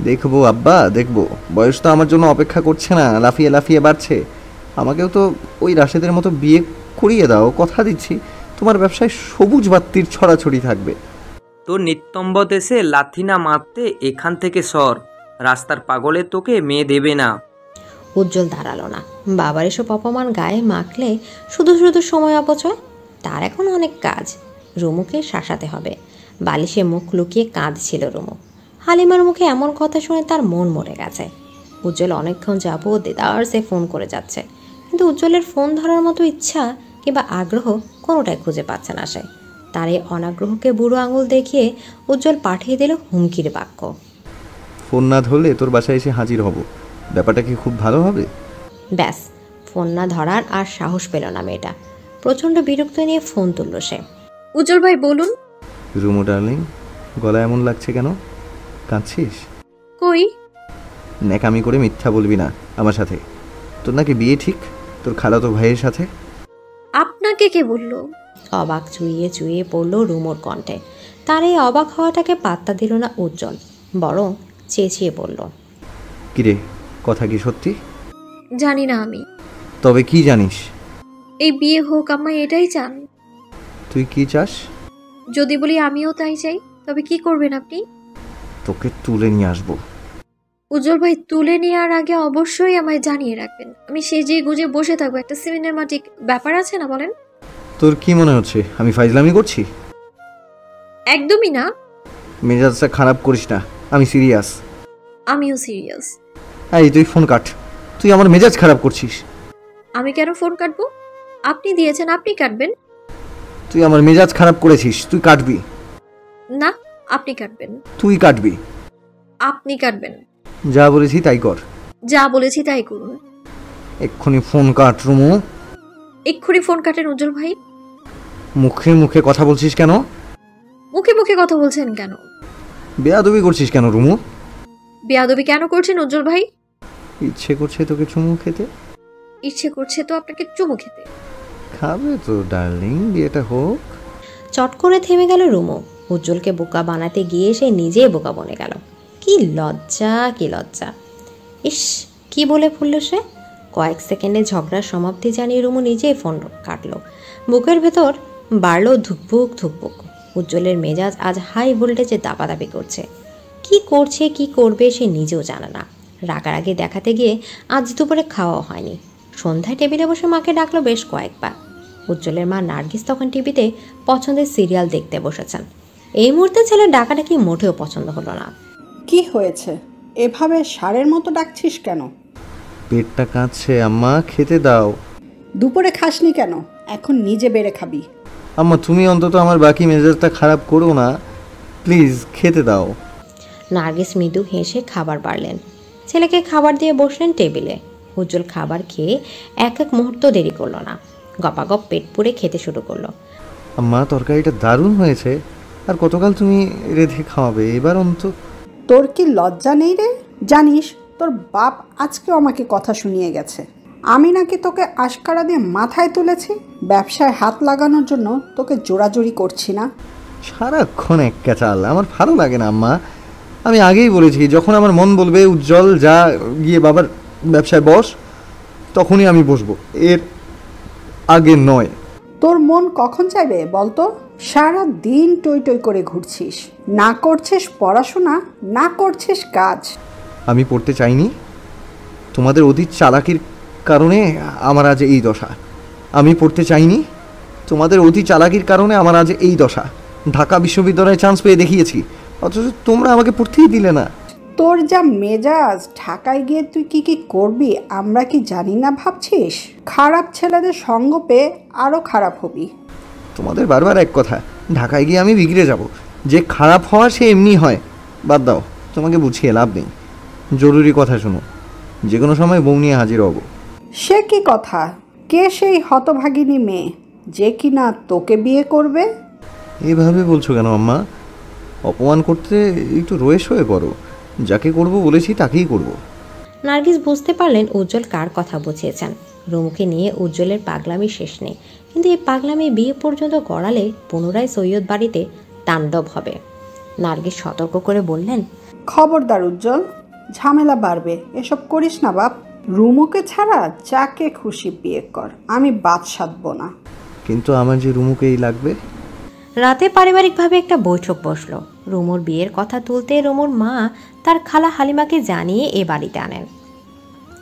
Speaker 1: দেখবো আব্বা, দেখবো। বয়স তো আমার জন্য অপেক্ষা করছে না, লাফিয়ে লাফিয়ে বাড়ছে। আমাকেও তো ওই রাশেদের মতো বিয়ে করিয়ে দাও, কথা দিচ্ছি তোমার ব্যবসায় সবুজ বাত্তির ছড়াছড়ি থাকবে।
Speaker 13: তোর নিত্যম্ব দেশে লাথি না মারতে এখান থেকে সর। রাস্তার পাগলে তোকে মেয়ে দেবে না।
Speaker 3: উজ্জ্বল দাঁড়ালো না। বাবার এসব অপমান গায়ে মাখলে শুধু শুধু সময় অপচয়। তার এখন অনেক কাজ। রুমুকে শাসাতে হবে। বালিশে মুখ লুকিয়ে কাঁদছিল রুমু। হালিমার মুখে এমন কথা শুনে তার মন মরে গেছে। উজ্জ্বল অনেকক্ষণ যাবত দেদারসে ফোন করে যাচ্ছে, কিন্তু উজ্জ্বলের ফোন ধরার মতো ইচ্ছা কিংবা আগ্রহ কোনোটাই খুঁজে পাচ্ছে না সে। তার এই অনাগ্রহকে বুড়ো আঙুল দেখিয়ে উজ্জ্বল পাঠিয়ে দিল হুমকির বাক্য,
Speaker 1: ফোন না ধরলে তোর বাসায় এসে হাজির হব। ব্যাপারটা কি খুব ভালো হবে?
Speaker 3: ব্যাস, ফোন না ধরার আর সাহস পেল না মেয়েটা। প্রচণ্ড বিরক্ত নিয়ে ফোন তুলল সে।
Speaker 2: উজ্জ্বল ভাই বলুন।
Speaker 1: রুমু ডার্লিং, গলা এমন লাগছে কেন? কাঁদছিস?
Speaker 2: কই,
Speaker 1: ন্যাকামি করে মিথ্যা বলবি না আমার সাথে। তোর নাকি বিয়ে ঠিক তোর খালাতো ভাইয়ের সাথে?
Speaker 2: আপনাকে কে বললো?
Speaker 3: অবাক চুইয়ে চুইয়ে পড়ল রুমুর কণ্ঠে। তার এই অবাক হওয়াটাকে পাত্তা দিল না উজ্জ্বল, বরং চেঁচিয়ে বলল,
Speaker 1: কিরে, কথা কি সত্যি?
Speaker 2: জানি না আমি।
Speaker 1: তবে কি জানিস?
Speaker 2: এই বিয়ে হোক, আম্মা এটাই চান।
Speaker 1: তুই কি চাস?
Speaker 2: যদি বলি আমিও তাই চাই, তবে কি করবেন আপনি?
Speaker 1: তোকে তুলে নিয়ে আসবো।
Speaker 2: উজ্জ্বল ভাই, তুলে নেওয়ার আগে অবশ্যই আমায় জানিয়ে রাখবেন। আমি সেজে গুজে বসে থাকবো, একটা সিনেমাটিক ব্যাপার আছে না, বলেন?
Speaker 1: তোর কি মনে হচ্ছে আমি ফাইজলামি করছি?
Speaker 2: একদমই না।
Speaker 1: মেজাজটা খারাপ করিস না, আমি সিরিয়াস।
Speaker 2: আমিও সিরিয়াস।
Speaker 1: এই তুই ফোন কাট, তুই আমার মেজাজ খারাপ করছিস।
Speaker 2: আমি কেন ফোন কাটবো? আপনি দিয়েছেন, আপনি কাটবেন।
Speaker 1: তুই আমার মেজাজ খারাপ করেছিস, তুই কাটবি
Speaker 2: না, আপনি কাটবেন।
Speaker 1: তুই কাটবি।
Speaker 2: আপনি কাটবেন।
Speaker 1: যা বলেছি তাই কর।
Speaker 2: যা বলেছি তাই করুন।
Speaker 1: এক্ষুনি ফোন কাট রুমু।
Speaker 2: এক্ষুনি ফোন কাটেন উজ্জ্বল ভাই।
Speaker 1: মুখে মুখে কথা বলছিস কেন?
Speaker 2: মুখে মুখে কথা বলছেন কেন?
Speaker 1: বেয়াদবি করছিস কেন রুমু?
Speaker 2: বেয়াদবি কেন করছেন উজ্জ্বল ভাই?
Speaker 1: ইচ্ছে করছে তোকে চুমু খেতে।
Speaker 2: ইচ্ছে করছে তো আপনাকে চুমু খেতে।
Speaker 1: খাবে তো ডার্লিং, বিয়েটা হোক।
Speaker 3: চট করে থেমে গেল রুমু। উজ্জ্বলকে বোকা বানাতে গিয়ে সে নিজেই বোকা বনে গেল। কি লজ্জা, কি লজ্জা! ইস, কি বলে ফুলল সে! কয়েক সেকেন্ডে ঝগড়ার সমাপ্তি জানিয়ে রুমু নিজেই ফোন কাটলো। বুকের ভেতর বাড়ল ধুকপুক ধুকপুক। উজ্জ্বলের মেজাজ আজ হাই ভোল্টেজে দাপাদাপি করছে। কি করছে, কি করবে সে নিজেও জানে না। রাগারাগি দেখাতে গিয়ে আজ দুপুরে খাওয়াও হয়নি। সন্ধ্যায় টেবিলে বসে মাকে ডাকলো বেশ কয়েকবার। উজ্জ্বলের মা নার্গিস তখন টিভিতে পছন্দের সিরিয়াল দেখতে বসেছেন। এই মুহূর্তে ছেলের ডাকাডাকি মোটেও পছন্দ হলো না।
Speaker 14: কি হয়েছে, এভাবে ষাঁড়ের মতো ডাকছিস কেন?
Speaker 1: পেটটা কাঁদছে আম্মা, খেতে দাও।
Speaker 14: দুপুরে খাসনি কেন? এখন নিজে বেড়ে খাবি।
Speaker 1: আম্মা তুমি অন্তত আমার বাকি মেজাজটা খারাপ করো না, প্লিজ খেতে দাও।
Speaker 3: নার্গিস মৃদু হেসে খাবার বাড়লেন। ছেলেকে খাবার দিয়ে বসলেন টেবিলে। উজ্জ্বল খাবার খেয়ে এক এক মুহূর্ত দেরি করলো না। গপাগপ পেট পুড়ে খেতে শুরু করলো।
Speaker 1: আম্মা তরকারিটা দারুণ হয়েছে, আর কতকাল তুমি রেঁধে খাওয়াবে? এবার অন্তত।
Speaker 14: তোর কি লজ্জা নেই রে? জানিস তোর বাপ আজকেও আমাকে কথা শুনিয়ে গেছে। আমি নাকি তোকে আশকারা দিয়ে মাথায় তুলেছি, ব্যবসায় হাত লাগানোর জন্য তোকে জোরাজোরি করছি না।
Speaker 1: সারাক্ষণ এক ক্যাচাল, আমার ভালো লাগে না আম্মা। আমি আগেই বলেছি, যখন আমার মন বলবে উজ্জ্বল যা গিয়ে বাবার ব্যবসায় বস, তখনই আমি বসবো, এর আগে নয়।
Speaker 14: তোর মন কখন চাইবে বলতো? সারা দিন টই টই করে ঘুরছিস, না করছিস পড়াশোনা, না করছিস কাজ।
Speaker 1: আমি পড়তে চাইনি, তোমাদের অধিক চালাকির কারণে আমার আজ এই দশা। আমি পড়তে চাইনি, তোমাদের অতি চালাকির কারণে আমার আজ এই দশা। ঢাকা বিশ্ববিদ্যালয়ে চান্স পেয়ে দেখিয়েছি, অথচ তোমরা আমাকে পড়তেই দিলে না।
Speaker 14: তোর যা মেজাজ, ঢাকায় গিয়ে তুই কি কি করবি আমরা কি জানি না ভাবছিস? খারাপ ছেলেদের সঙ্গ পেয়ে আরও খারাপ হবি।
Speaker 1: তোমাদের বারবার এক কথা, ঢাকায় গিয়ে আমি বিগড়ে যাব। যে খারাপ হওয়া সে এমনি হয়। বাদ দাও, তোমাকে বুঝিয়ে লাভ নেই। জরুরি কথা শোনো, যে কোনো সময় বউ নিয়ে হাজির হব।
Speaker 14: সে কি কথা? কে সেই হতভাগিনী মেয়ে যে কিনা তোকে বিয়ে করবে?
Speaker 1: এভাবে বলছো কেন আম্মা? অপমান করতে একটু রয়েস হয়ে পড়ো। যাকে করব বলেছি তাকেই করব।
Speaker 3: নার্গিস বুঝতে পারলেন উজ্জ্বল কার কথা বুঝিয়েছেন। রুমুকে নিয়ে উজ্জ্বলের পাগলামি শেষ নেই, কিন্তু এই পাগলামি বিয়ে পর্যন্ত গড়ালে পুনরায় সৈয়দ বাড়িতে তাণ্ডব হবে। নার্গিস সতর্ক করে বললেন,
Speaker 14: খবরদার উজ্জ্বল, ঝামেলা বাড়বে, এসব করিস না বাপ। রুমুকে ছাড়া যাকে খুশি বিয়ে কর, আমি বাদ সাধব না।
Speaker 1: কিন্তু আমার যে রুমুকেই লাগবে।
Speaker 3: রাতে পারিবারিকভাবে একটা বৈঠক বসলো। রুমুর বিয়ের কথা তুলতে রুমুর মা তার খালা হালিমাকে জানিয়ে এ বাড়িতে আনেন।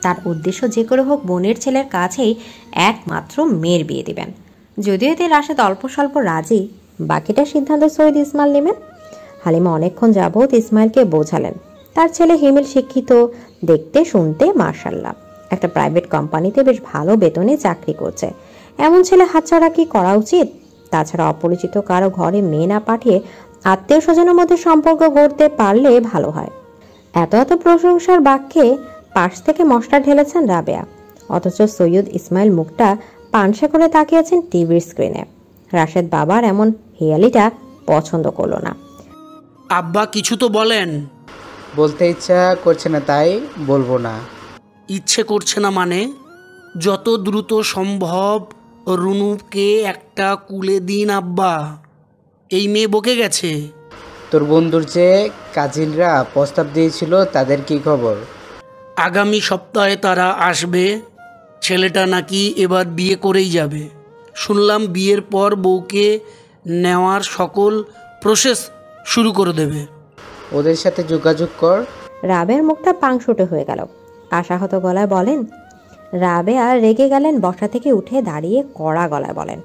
Speaker 3: তার উদ্দেশ্য যে করে হোক বোনের ছেলের কাছেই একমাত্র মেয়ের বিয়ে দিবেন। যদিও এতে রাশেদ অল্প স্বল্প রাজি, বাকিটা সিদ্ধান্ত সৈয়দ ইসমাইল নেবেন। হালিমা অনেকক্ষণ যাবৎ ইসমাইলকে বোঝালেন তার ছেলে হিমেল শিক্ষিত, দেখতে শুনতে মার্শাল্লাহ, একটা প্রাইভেট কোম্পানিতে বেশ ভালো বেতনে চাকরি করছে। এমন ছেলে হাতছাড়া কি করা উচিত? তাছাড়া অপরিচিত কারো ঘরে মেয়ে না পাঠিয়ে আত্মীয় স্বজনের মধ্যে সম্পর্ক গড়তে পারলে ভালো হয়। এত এত প্রশংসার বাক্যে পাশ থেকে মশলা ঢেলেছেন রাবেয়া, অথচ সৈয়দ ইসমাইল মুখটা পানসা করে তাকিয়েছেন টিভির স্ক্রিনে। রাশেদ বাবার এমন হেয়ালিটা পছন্দ করলো না।
Speaker 8: আব্বা কিছু তো বলেন।
Speaker 9: বলতে ইচ্ছা করছে না তাই বলবো না।
Speaker 8: ইচ্ছে করছে না মানে? যত দ্রুত সম্ভব রুনুকে একটা কুলে দিন আব্বা। এই মেয়ে বকে গেছে।
Speaker 9: তোর বন্ধুর যে কাজিনরা প্রস্তাব দিয়েছিল তাদের কি খবর?
Speaker 8: আগামী সপ্তাহে তারা আসবে। ছেলেটা নাকি এবার বিয়ে করেই যাবে। শুনলাম বিয়ের পর বউকে নেওয়ার সকল প্রসেস শুরু করে দেবে।
Speaker 9: ওদের সাথে যোগাযোগ কর।
Speaker 3: রাবেয়ার মুখটা পাংশুটে হয়ে গেল। আশাহত গলায় বলেন। রাবেয়া রেগে গেলেন, বসা থেকে উঠে দাঁড়িয়ে কড়া গলায় বলেন,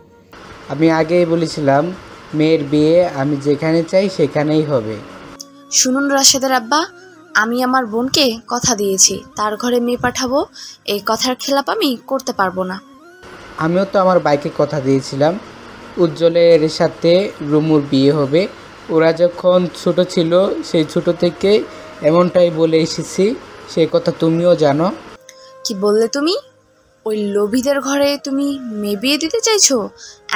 Speaker 9: আমি আগেই বলেছিলাম মেয়ের বিয়ে আমি যেখানে চাই সেখানেই হবে।
Speaker 10: শুনুন রাশেদের আব্বা, আমি আমার বোনকে কথা দিয়েছি তার ঘরে মেয়ে পাঠাবো। এই কথার খেলাপ আমি করতে পারবো না।
Speaker 9: আমিও তো আমার বাইকে কথা দিয়েছিলাম উজ্জ্বলের সাথে রুমুর বিয়ে হবে। ওরা যখন ছোট ছিল সেই ছোট থেকে এমনটাই বলে এসেছি, সেই কথা তুমিও জানো।
Speaker 10: কি বললে তুমি? ওই লোভীদের ঘরে তুমি মেয়ে বিয়ে দিতে চাইছো?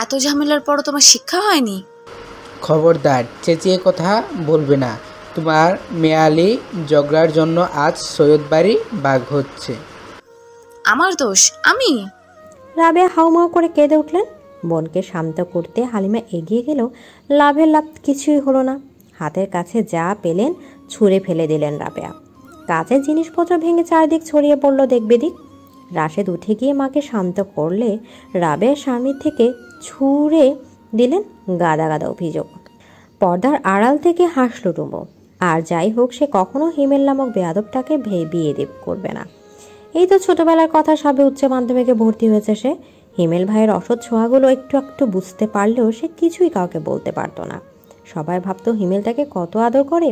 Speaker 10: এত ঝামেলার পরও তোমার শিক্ষা হয়নি?
Speaker 9: খবরদার চেঁচিয়ে কথা বলবে না, তোমার মেয়ালি ঝগড়ার জন্য আজ সৈয়দ বাড়ি বাঘ হচ্ছে।
Speaker 10: আমার দোষ? আমি?
Speaker 3: রাবেয়া হাউমাউ করে কেঁদে উঠলেন। বোনকে শান্ত করতে হালিমা এগিয়ে গেলেও লাভের লাভ কিছুই হলো না। হাতের কাছে যা পেলেন ছুঁড়ে ফেলে দিলেন রাবেয়া। কাজের জিনিসপত্র ভেঙে চারদিক ছড়িয়ে পড়ল দেখবেদিক। রাশেদ উঠে গিয়ে মাকে শান্ত করলে রাবেয়ার সামনে থেকে ছুঁড়ে দিলেন গাদা গাদা অভিযোগ। পর্দার আড়াল থেকে হাসল রুমো। আর যাই হোক, সে কখনো হিমেল নামক বেয়াদবটাকে বিয়ে করবে না। এই তো ছোটবেলার কথা, সবে উচ্চ মাধ্যমিকে ভর্তি হয়েছে সে। হিমেল ভাইয়ের অসৎ ছোঁয়াগুলো একটু একটু বুঝতে পারলেও সে কিছুই কাউকে বলতে পারতো না। সবাই ভাবতো হিমেল তাকে কত আদর করে।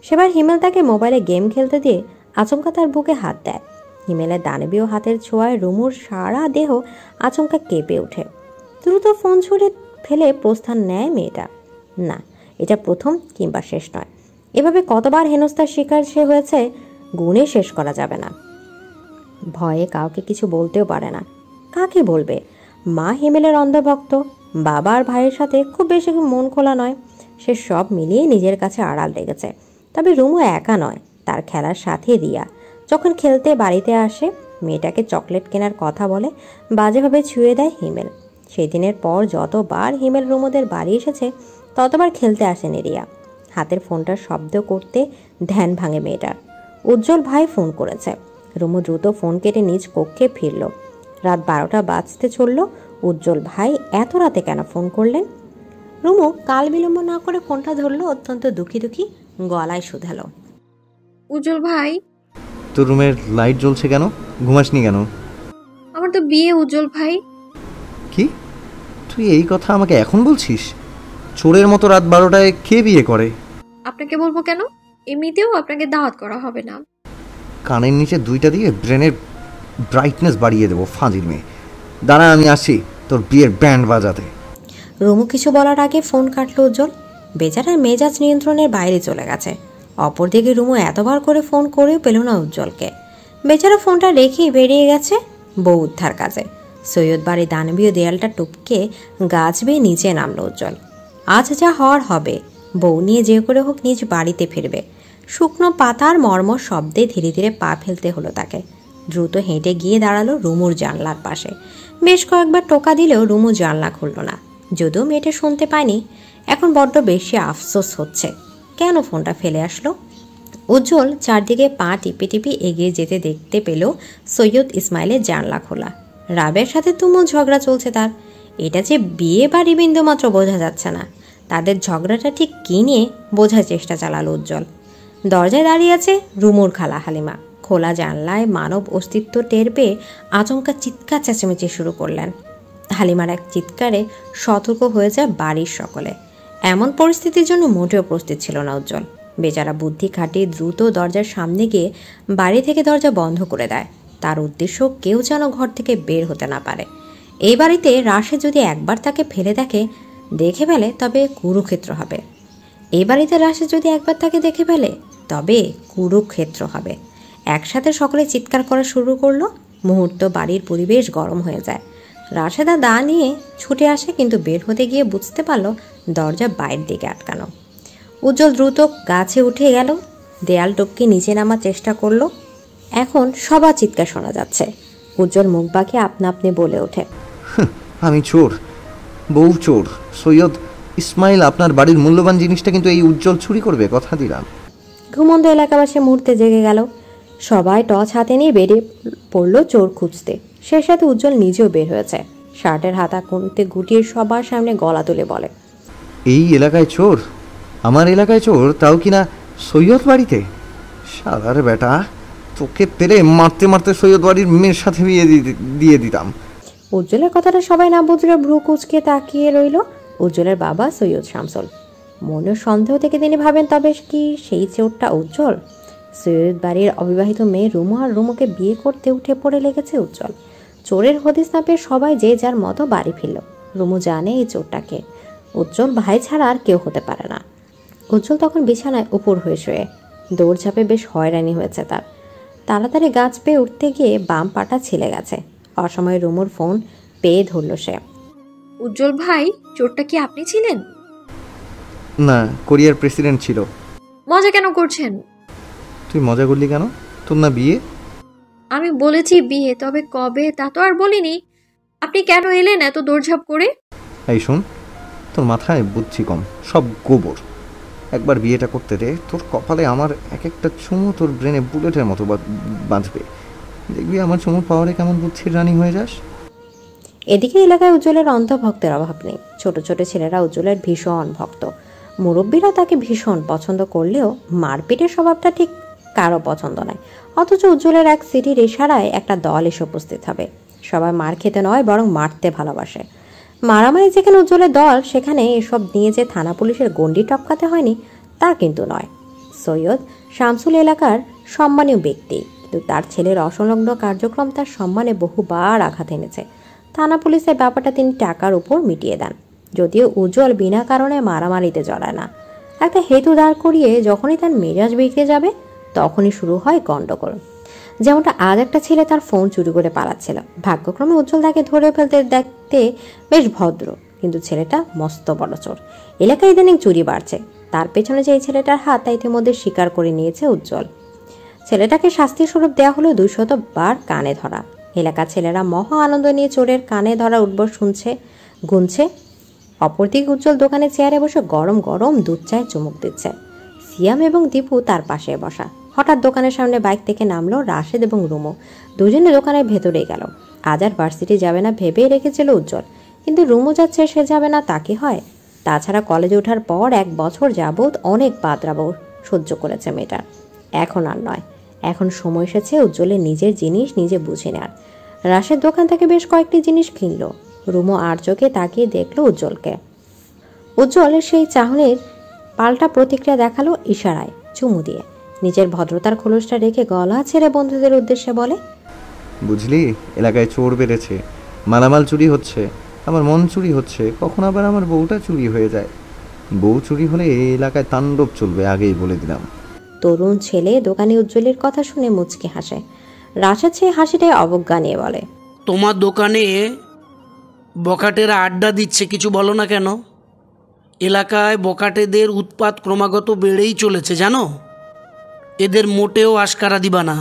Speaker 3: সেবার হিমেল তাকে মোবাইলে গেম খেলতে দিয়ে আচমকা তার বুকে হাত দেয়। হিমেলের দানবীয় হাতের ছোঁয়ায় রুমুর সারা দেহ আচমকা কেঁপে ওঠে। দ্রুত ফোন ছুঁড়ে ফেলে প্রস্থান নেয় মেয়েটা। না, এটা প্রথম কিংবা শেষ নয়। এভাবে কতবার হেনস্থার শিকার সে হয়েছে গুণে শেষ করা যাবে না। ভয়ে কাউকে কিছু বলতেও পারে না। কাকে বলবে? মা হিমেলের অন্ধভক্ত, বাবা আর ভাইয়ের সাথে খুব বেশি মন খোলা নয়। সে সব মিলিয়ে নিজের কাছে আড়াল রেখেছে। তবে রুমু একা নয়, তার খেলার সাথে রিয়া। যখন খেলতে বাড়িতে আসে, মেয়েটাকে চকলেট কেনার কথা বলে বাজেভাবে ছুঁয়ে দেয় হিমেল। সেই দিনের পর যতবার হিমেল রুমুদের বাড়ি এসেছে ততবার খেলতে আসেনি রিয়া। হাতের ফোনটার শব্দ করতে ধ্যান ভাঙে মেয়েটার। উজ্জ্বল ভাই ফোন করেছে। রুমু দ্রুত ফোন কেটে নিজ কক্ষে ফিরল। রাত 12টা বাজতে চলল। উজ্জ্বল ভাই এত রাতে কেন ফোন করলেন? রুমু কাল বিলম্ব না করে ফোনটা ধরলো, অত্যন্ত দুঃখী দুঃখী গলায় শুধালো,
Speaker 2: উজ্জ্বল ভাই,
Speaker 1: তোর রুমের লাইট জ্বলছে কেন? ঘুমাসনি কেন?
Speaker 2: আমার তো বিয়ে উজ্জ্বল ভাই।
Speaker 1: কি? তুই এই কথা আমাকে এখন বলছিস? চোরের মতো রাত 12টায় কে বিয়ে করে?
Speaker 2: আপনাকে বলবো কেন? এমনিতেও আপনাকে দাওয়াত করা হবে না।
Speaker 1: কানের নিচে দুইটা দিয়ে ব্রেনের ব্রাইটনেস বাড়িয়ে দেবো ফাজিল মেয়ে। দাঁড়া, আমি আসি তোর বিয়ের ব্যান্ড বাজাতে।
Speaker 3: রুমু কিছু বলার আগে ফোন কাটলো উজ্জ্বল। বেচারার মেজাজ নিয়ন্ত্রণের বাইরে চলে গেছে। অপরদিকে রুমু এতবার করে ফোন করেও পেল না উজ্জ্বলকে। বেচারা ফোনটা রেখেই বেরিয়ে গেছে বউ উদ্ধার কাজে। সৈয়দ বাড়ি দানবীয় দেয়ালটা টপকে গাছ বেয়ে নিচে নামলো উজ্জ্বল। আজ যা হওয়ার হবে। বউ নিয়ে যে করে হোক নিজ বাড়িতে ফিরবে। শুকনো পাতার মর্মর শব্দে ধীরে ধীরে পা ফেলতে হলো তাকে। দ্রুত হেঁটে গিয়ে দাঁড়ালো রুমুর জানলার পাশে। বেশ কয়েকবার টোকা দিলেও রুমু জানলা খুলল না। যদিও মেয়েটা শুনতে পায়নি। এখন বড্ড বেশি আফসোস হচ্ছে, কেন ফোনটা ফেলে আসলো। উজ্জ্বল চারদিকে পা টিপে টিপে এগিয়ে যেতে দেখতে পেল সৈয়দ ইসমাইলের জানলা খোলা। রাবের সাথে তুমুল ঝগড়া চলছে তার। এটা যে বিয়ে বাড়ি বিন্দু মাত্র বোঝা যাচ্ছে না। তাদের ঝগড়াটা ঠিক কী নিয়ে বোঝার চেষ্টা চালালো উজ্জ্বল। দরজায় দাঁড়িয়ে আছে রুমুর খালা হালিমা। খোলা জানলায় মানব অস্তিত্ব টের পেয়ে আচমকা চিৎকার চেঁচামেচি শুরু করলেন। হালিমার এক চিৎকারে সতর্ক হয়ে যায় বাড়ির সকলে। এমন পরিস্থিতির জন্য মোটেও প্রস্তুত ছিল না উজ্জ্বল। বেচারা বুদ্ধি খাটিয়ে দ্রুত দরজার সামনে গিয়ে বাড়ি থেকে দরজা বন্ধ করে দেয়। তার উদ্দেশ্য কেউ যেন ঘর থেকে বের হতে না পারে। এই বাড়িতে রাশেদ যদি একবার তাকে ফেলে দেখে ফেলে তবে কুরুক্ষেত্র হবে। এই বাড়িতে রাশেদ যদি একবার তাকে দেখে ফেলে তবে কুরুক্ষেত্র হবে। একসাথে সকলে চিৎকার করা শুরু করলো। মুহূর্ত বাড়ির পরিবেশ গরম হয়ে যায়। রাশেদা দা নিয়ে ছুটে আসে, কিন্তু বের হতে গিয়ে বুঝতে পারলো দরজা বাইরের দিকে আটকানো। উজ্জ্বল দ্রুত গাছে উঠে গেল, দেয়াল টপকে নিচে নামার চেষ্টা করলো। এখন সবার চিৎকার শোনা যাচ্ছে। উজ্জ্বল মুখ বাঁকিয়ে আপনা আপনি বলে ওঠে,
Speaker 1: আমি চোর, বউ চোর। সৈয়দ ইসমাইল আপনার বাড়ির মূল্যবান জিনিসটা কিন্তু এই উজ্জ্বল চুরি করবে, কথা দিলাম।
Speaker 3: ঘুমন্ত এলাকাবাসী মুহূর্তে জেগে গেল। সবাই টর্চ হাতে নিয়ে বেরিয়ে পড়লো চোর খুঁজতে। সে সাথে উজ্জ্বল নিজেও বের হয়েছে। শার্টের হাতা কোণতে গুটিয়ে সবার সামনে গলা তুলে বলে,
Speaker 1: এই এলাকায় চোর? আমার এলাকায় চোর, তাও কিনা সৈয়দ বাড়িতে? শালার বেটা, তোকে পেরে মারতে মারতে সৈয়দ বাড়ির মেয়ের সাথে বিয়ে দিয়ে দিতাম।
Speaker 3: উজ্জ্বলের কথাটা সবাই না বুঝলে ভ্রু কুঁচকে তাকিয়ে রইল। উজ্জ্বলের বাবা সৈয়দ শামসুল। মনের সন্দেহ থেকে তিনি ভাবেন, তবে কি সেই চোরটা উজ্জ্বল? সৈয়দ বাড়ির অবিবাহিত মেয়ে রুমু আর রুমুকে বিয়ে করতে উঠে পড়ে লেগেছে উজ্জ্বল। চোরের হদিস না পেয়ে সবাই যে যার মতো বাড়ি ফিরল। রুমু জানে এই চোরটাকে। উজ্জ্বল ভাই ছাড়া আর কেউ হতে পারে না। উজ্জ্বল তখন বিছানায় উপর হয়ে শুয়ে। দৌড়ঝাঁপে বেশ হয়রানি হয়েছে তার। তাড়াতাড়ি গাছ পেয়ে উঠতে গিয়ে বাম পাটা ছিলে গেছে। অসময়ে রুমুর ফোন পেয়ে ধরল সে।
Speaker 2: উজ্জ্বল ভাই, চোরটা কি আপনি ছিলেন?
Speaker 1: না, কোরিয়ার প্রেসিডেন্ট ছিল।
Speaker 2: মজা কেন করছেন?
Speaker 1: তুই মজা করলি কেন? তোর না বিয়ে?
Speaker 2: আমি বলেছি বিয়ে, তবে কবে তা তো আর বলিনি। আপনি কেন এলেন এত দৌড়ঝাঁপ করে?
Speaker 1: এই শোন, তোর মাথায় বুদ্ধি কম, সব গোবর। একবার বিয়েটা করতে দে, তোর কপালে আমার এক একটা চুমু তোর ব্রেনে বুলেটের মতো বাঁধবে। দেখবি আমার চুমু পাওয়ারে কেমন বুদ্ধির রানী হয়ে যাস।
Speaker 3: এদিকে এলাকায় উজ্জ্বলের অন্ধভক্তের অভাব নেই। ছোট ছোট ছেলেরা উজ্জ্বলের ভীষণ ভক্ত। মুরব্বীরা তাকে ভীষণ পছন্দ করলেও মারপিটের স্বভাবটা ঠিক কারো পছন্দ নয়। অথচ উজ্জ্বলের এক সিটির ইশারায় একটা দল এসে উপস্থিত হবে। সবাই মার খেতে নয়, বরং মারতে ভালোবাসে। মারামারি যেখানে উজ্জ্বলের দল, সেখানে এসব নিয়ে যে থানা পুলিশের গণ্ডি টপকাতে হয়নি তা কিন্তু নয়। সৈয়দ শামসুল এলাকার সম্মানীয় ব্যক্তি, কিন্তু তার ছেলের অসংলগ্ন কার্যক্রম তার সম্মানে বহুবার আঘাত এনেছে। থানা পুলিশের ব্যাপারটা তিনি টাকার উপর মিটিয়ে দেন, যদিও উজ্জ্বল বিনা কারণে মারামারিতে জড়ায় না। একটা হেতু দাঁড় করিয়ে যখনই তার মেজাজ বিগড়ে যাবে, তখনই শুরু হয় গণ্ডগোল। যেমনটা আজ একটা ছেলে তার ফোন চুরি করে পালাচ্ছিল। ভাগ্যক্রমে উজ্জ্বল তাকে ধরে ফেলতে দেখতে বেশ ভদ্র, কিন্তু ছেলেটা মস্ত বড় চোর। এলাকায় ইদানিং চুরি বাড়ছে, তার পেছনে যে এই ছেলেটার হাত তা ইতিমধ্যে স্বীকার করে নিয়েছে উজ্জ্বল। ছেলেটাকে শাস্তি স্বরূপ দেওয়া হলো 200 বার কানে ধরা। এলাকার ছেলেরা মহা আনন্দ নিয়ে চোরের কানে ধরা উঠবস শুনছে, গুনছে। অপরদিকে উজ্জ্বল দোকানে চেয়ারে বসে গরম গরম দুধ চায়ে চুমুক দিচ্ছে। সিয়াম এবং দীপু তার পাশে বসা। হঠাৎ দোকানের সামনে বাইক থেকে নামলো রাশেদ এবং রুমু। দুজনে দোকানের ভেতরে গেল। আজ আর ভার্সিটি যাবে না ভেবেই রেখেছিল উজ্জ্বল, কিন্তু রুমু যাচ্ছে, সে যাবে না তা কি হয়? তাছাড়া কলেজে ওঠার পর 1 বছর যাবৎ অনেক বাদরাবো সহ্য করেছে মেয়েটার। এখন আর নয়, এখন সময় এসেছে উজ্জ্বলের নিজের জিনিস নিজে বুঝে নেয়ার। রাশেদ দোকান থেকে বেশ কয়েকটি জিনিস কিনলো। রুমু আর চোখে তাকিয়ে দেখলো উজ্জ্বলকে। উজ্জ্বলের সেই চাহনির পাল্টা প্রতিক্রিয়া দেখালো ইশারায়, চুমু দিয়ে। নিজের ভদ্রতার খোলসটা রেখে গলা ছেড়ে বন্ধুদের উদ্দেশ্যে বলে,
Speaker 1: বুঝলি, এলাকায় চোর বেড়েছে, মালামাল চুরি হচ্ছে, আমার মন চুরি হচ্ছে, কখন আবার আমার বউটা চুরি হয়ে যায়। বউ চুরি হলে এই এলাকায় তাণ্ডব চলবে, আগেই বলে দিলাম।
Speaker 3: তরুণ ছেলে দোকানে উজ্জ্বলের কথা শুনে মুচকে হাসে। রাশেদ সেই হাসিটাই অবজ্ঞা নিয়ে বলে,
Speaker 8: তোমার দোকানে বকাটেরা আড্ডা দিচ্ছে, কিছু বলো না কেন? এলাকায় বকাটেদের উৎপাত ক্রমাগত বেড়েই চলেছে, জানো? এদের মোটেও আশকারা দিবা না।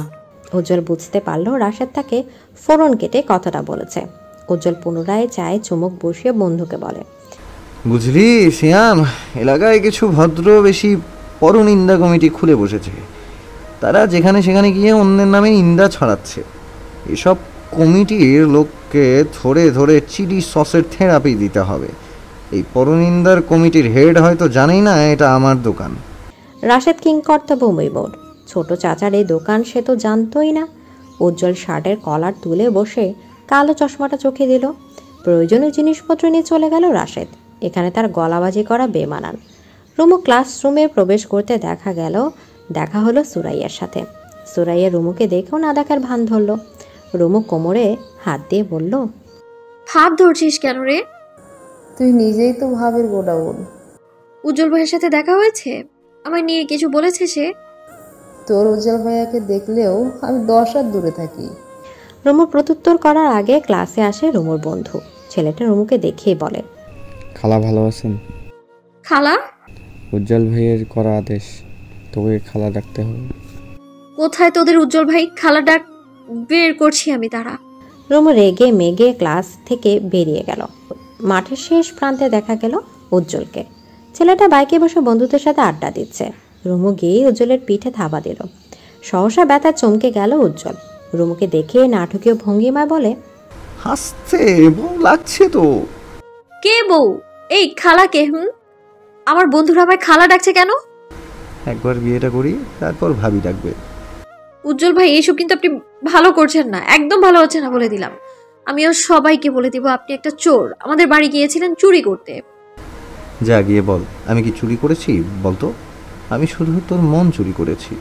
Speaker 3: উজ্জ্বল বুঝতে পারলো রাশেদ তাকে ফোড়ন কেটে কথাটা বলেছে। উজ্জ্বল পুনরায় চায়ে চুমুক বসিয়ে বন্ধুকে বলে,
Speaker 1: বুঝলি শ্যাম, এলাকায় কিছু ভদ্র বেশি পরনিন্দা কমিটি খুলে বসেছে। তারা যেখানে সেখানে গিয়ে অন্যের নামে নিন্দা ছড়াচ্ছে। এসব কমিটির লোককে ধরে ধরে চিলি সসের থেরাপি দিতে হবে। এই পরনিন্দার কমিটির হেড হয়তো জানেই না এটা আমার দোকান।
Speaker 3: রাশেদ কিংকর্তব্য বোর্ড, ছোট চাচার এই দোকান সে তো জানতোই না। উজ্জ্বল শার্টের কলার তুলে বসে কালো চশমাটা চোখে দিল। প্রয়োজনীয় জিনিসপত্র নিয়ে চলে গেল রাশেদ। এখানে তার গলাবাজি করা বেমানান। রুমু ক্লাসরুমে প্রবেশ করতে দেখা হলো সুরাইয়ার সাথে। সুরাইয়া রুমুকে দেখেও না দেখার ভান ধরল। রুমু কোমরে হাত দিয়ে বলল,
Speaker 2: হাত ধরছিস কেন রে?
Speaker 5: তুই নিজেই তো ভাবের গোডাউন।
Speaker 2: উজ্জ্বল ভাইয়ের সাথে দেখা হয়েছে? আমার নিয়ে কিছু বলেছে সে?
Speaker 5: তোর উজ্জ্বল ভাইয়াকে দেখলেও আমি 10 হাত দূরে থাকি।
Speaker 3: রুমু প্রত্যুত্তর করার আগে ক্লাসে আসে রুমুর বন্ধু। ছেলেটা রুমুকে দেখেই বলে,
Speaker 4: খালা ভালো আছেন?
Speaker 2: খালা?
Speaker 4: উজ্জ্বল ভাইয়ের করা আদেশ, তোকে খালা ডাকতে হবে।
Speaker 2: কোথায় তোদের উজ্জ্বল ভাই? খালা ডাক বের করছি আমি, তারা।
Speaker 3: রুমু রেগে মেগে ক্লাস থেকে বেরিয়ে গেল। মাঠের শেষ প্রান্তে দেখা গেল উজ্জ্বলকে। ছেলেটা বাইকে বসে বন্ধুদের সাথে আড্ডা দিচ্ছে। রুমু গিয়ে উজ্জ্বলের পিঠে থাবা দিল। সহসা ব্যথা চমকে গেল উজ্জ্বল। রুমুকে দেখে নাটকীয় ভঙ্গিমায় বলে,
Speaker 1: হাসছে, বউ লাগছে তো।
Speaker 2: কে বউ? এই খালা কে? আমার বন্ধুরা আমায় খালা ডাকছে কেন?
Speaker 1: একবার বিয়েটা করি, তারপর ভাবি ডাকবে।
Speaker 2: উজ্জ্বল ভাই, এইসব কিন্তু আপনি ভালো করছেন না, একদম ভালো হচ্ছে না বলে দিলাম। আমিও সবাইকে বলে দিব আপনি একটা চোর, আমাদের বাড়ি গিয়েছিলেন চুরি করতে।
Speaker 1: যা গিয়ে বল, আমি কি চুরি করেছি বলতো? আমি শুধু তোর মন চুরি করেছি।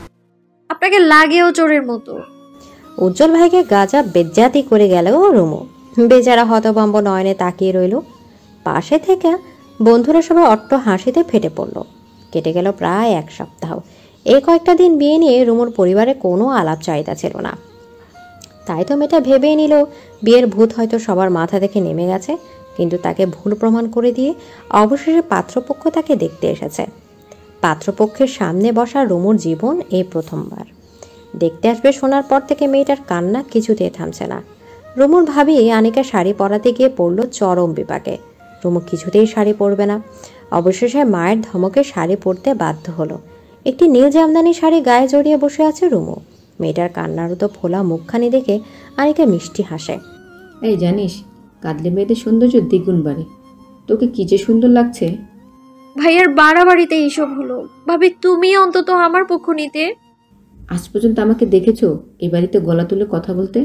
Speaker 2: আপনাকে লাগেও চোরের মতো।
Speaker 3: উজ্জ্বল ভাইকে গাজা বেজ্জাতি করে গেল রুমু। বেচারা হতভম্ব নয়নে তাকিয়ে রইল। পাশে থেকে বন্ধুরা সবাই অট্ট হাসিতে ফেটে পড়ল। কেটে গেল প্রায় 1 সপ্তাহ। এই কয়েকটা দিন বিয়ে নিয়ে রুমুর পরিবারে কোনো আলাপ চাহিদা ছিল না। তাই তো মেয়েটা ভেবেই নিল বিয়ের ভূত হয়তো সবার মাথা থেকে নেমে গেছে, কিন্তু তাকে ভুল প্রমাণ করে দিয়ে অবশেষে পাত্রপক্ষ তাকে দেখতে এসেছে। পাত্রপক্ষের সামনে বসা রুমুর জীবন এই প্রথমবার। দেখতে আসবে শোনার পর থেকে মেয়েটার কান্না কিছুতেই থামছে না। রুমুর ভাবি আনিকা শাড়ি পরাতে গিয়ে পড়ল চরম বিপাকে। রুমু কিছুতেই শাড়ি পরবে না। অবশেষে মায়ের ধমকে শাড়ি পরতে বাধ্য হলো। একটি নীল জামদানি শাড়ি গায়ে জড়িয়ে বসে আছে রুমু। মেয়েটার কান্নারত ফোলা মুখখানি দেখে আনিকা মিষ্টি হাসে।
Speaker 6: এই জানিস, কাঁদলে মেয়েদের সৌন্দর্য দ্বিগুণ বাড়ে। তোকে কি যে সুন্দর লাগছে।
Speaker 2: ভাইয়ার বাড়াবাড়িতে এইসব হলো। ভাবি তুমি অন্তত আমার পক্ষ নিতে।
Speaker 6: আজ পর্যন্ত আমাকে দেখেছো এই বাড়িতে গলা তুলে কথা বলতে?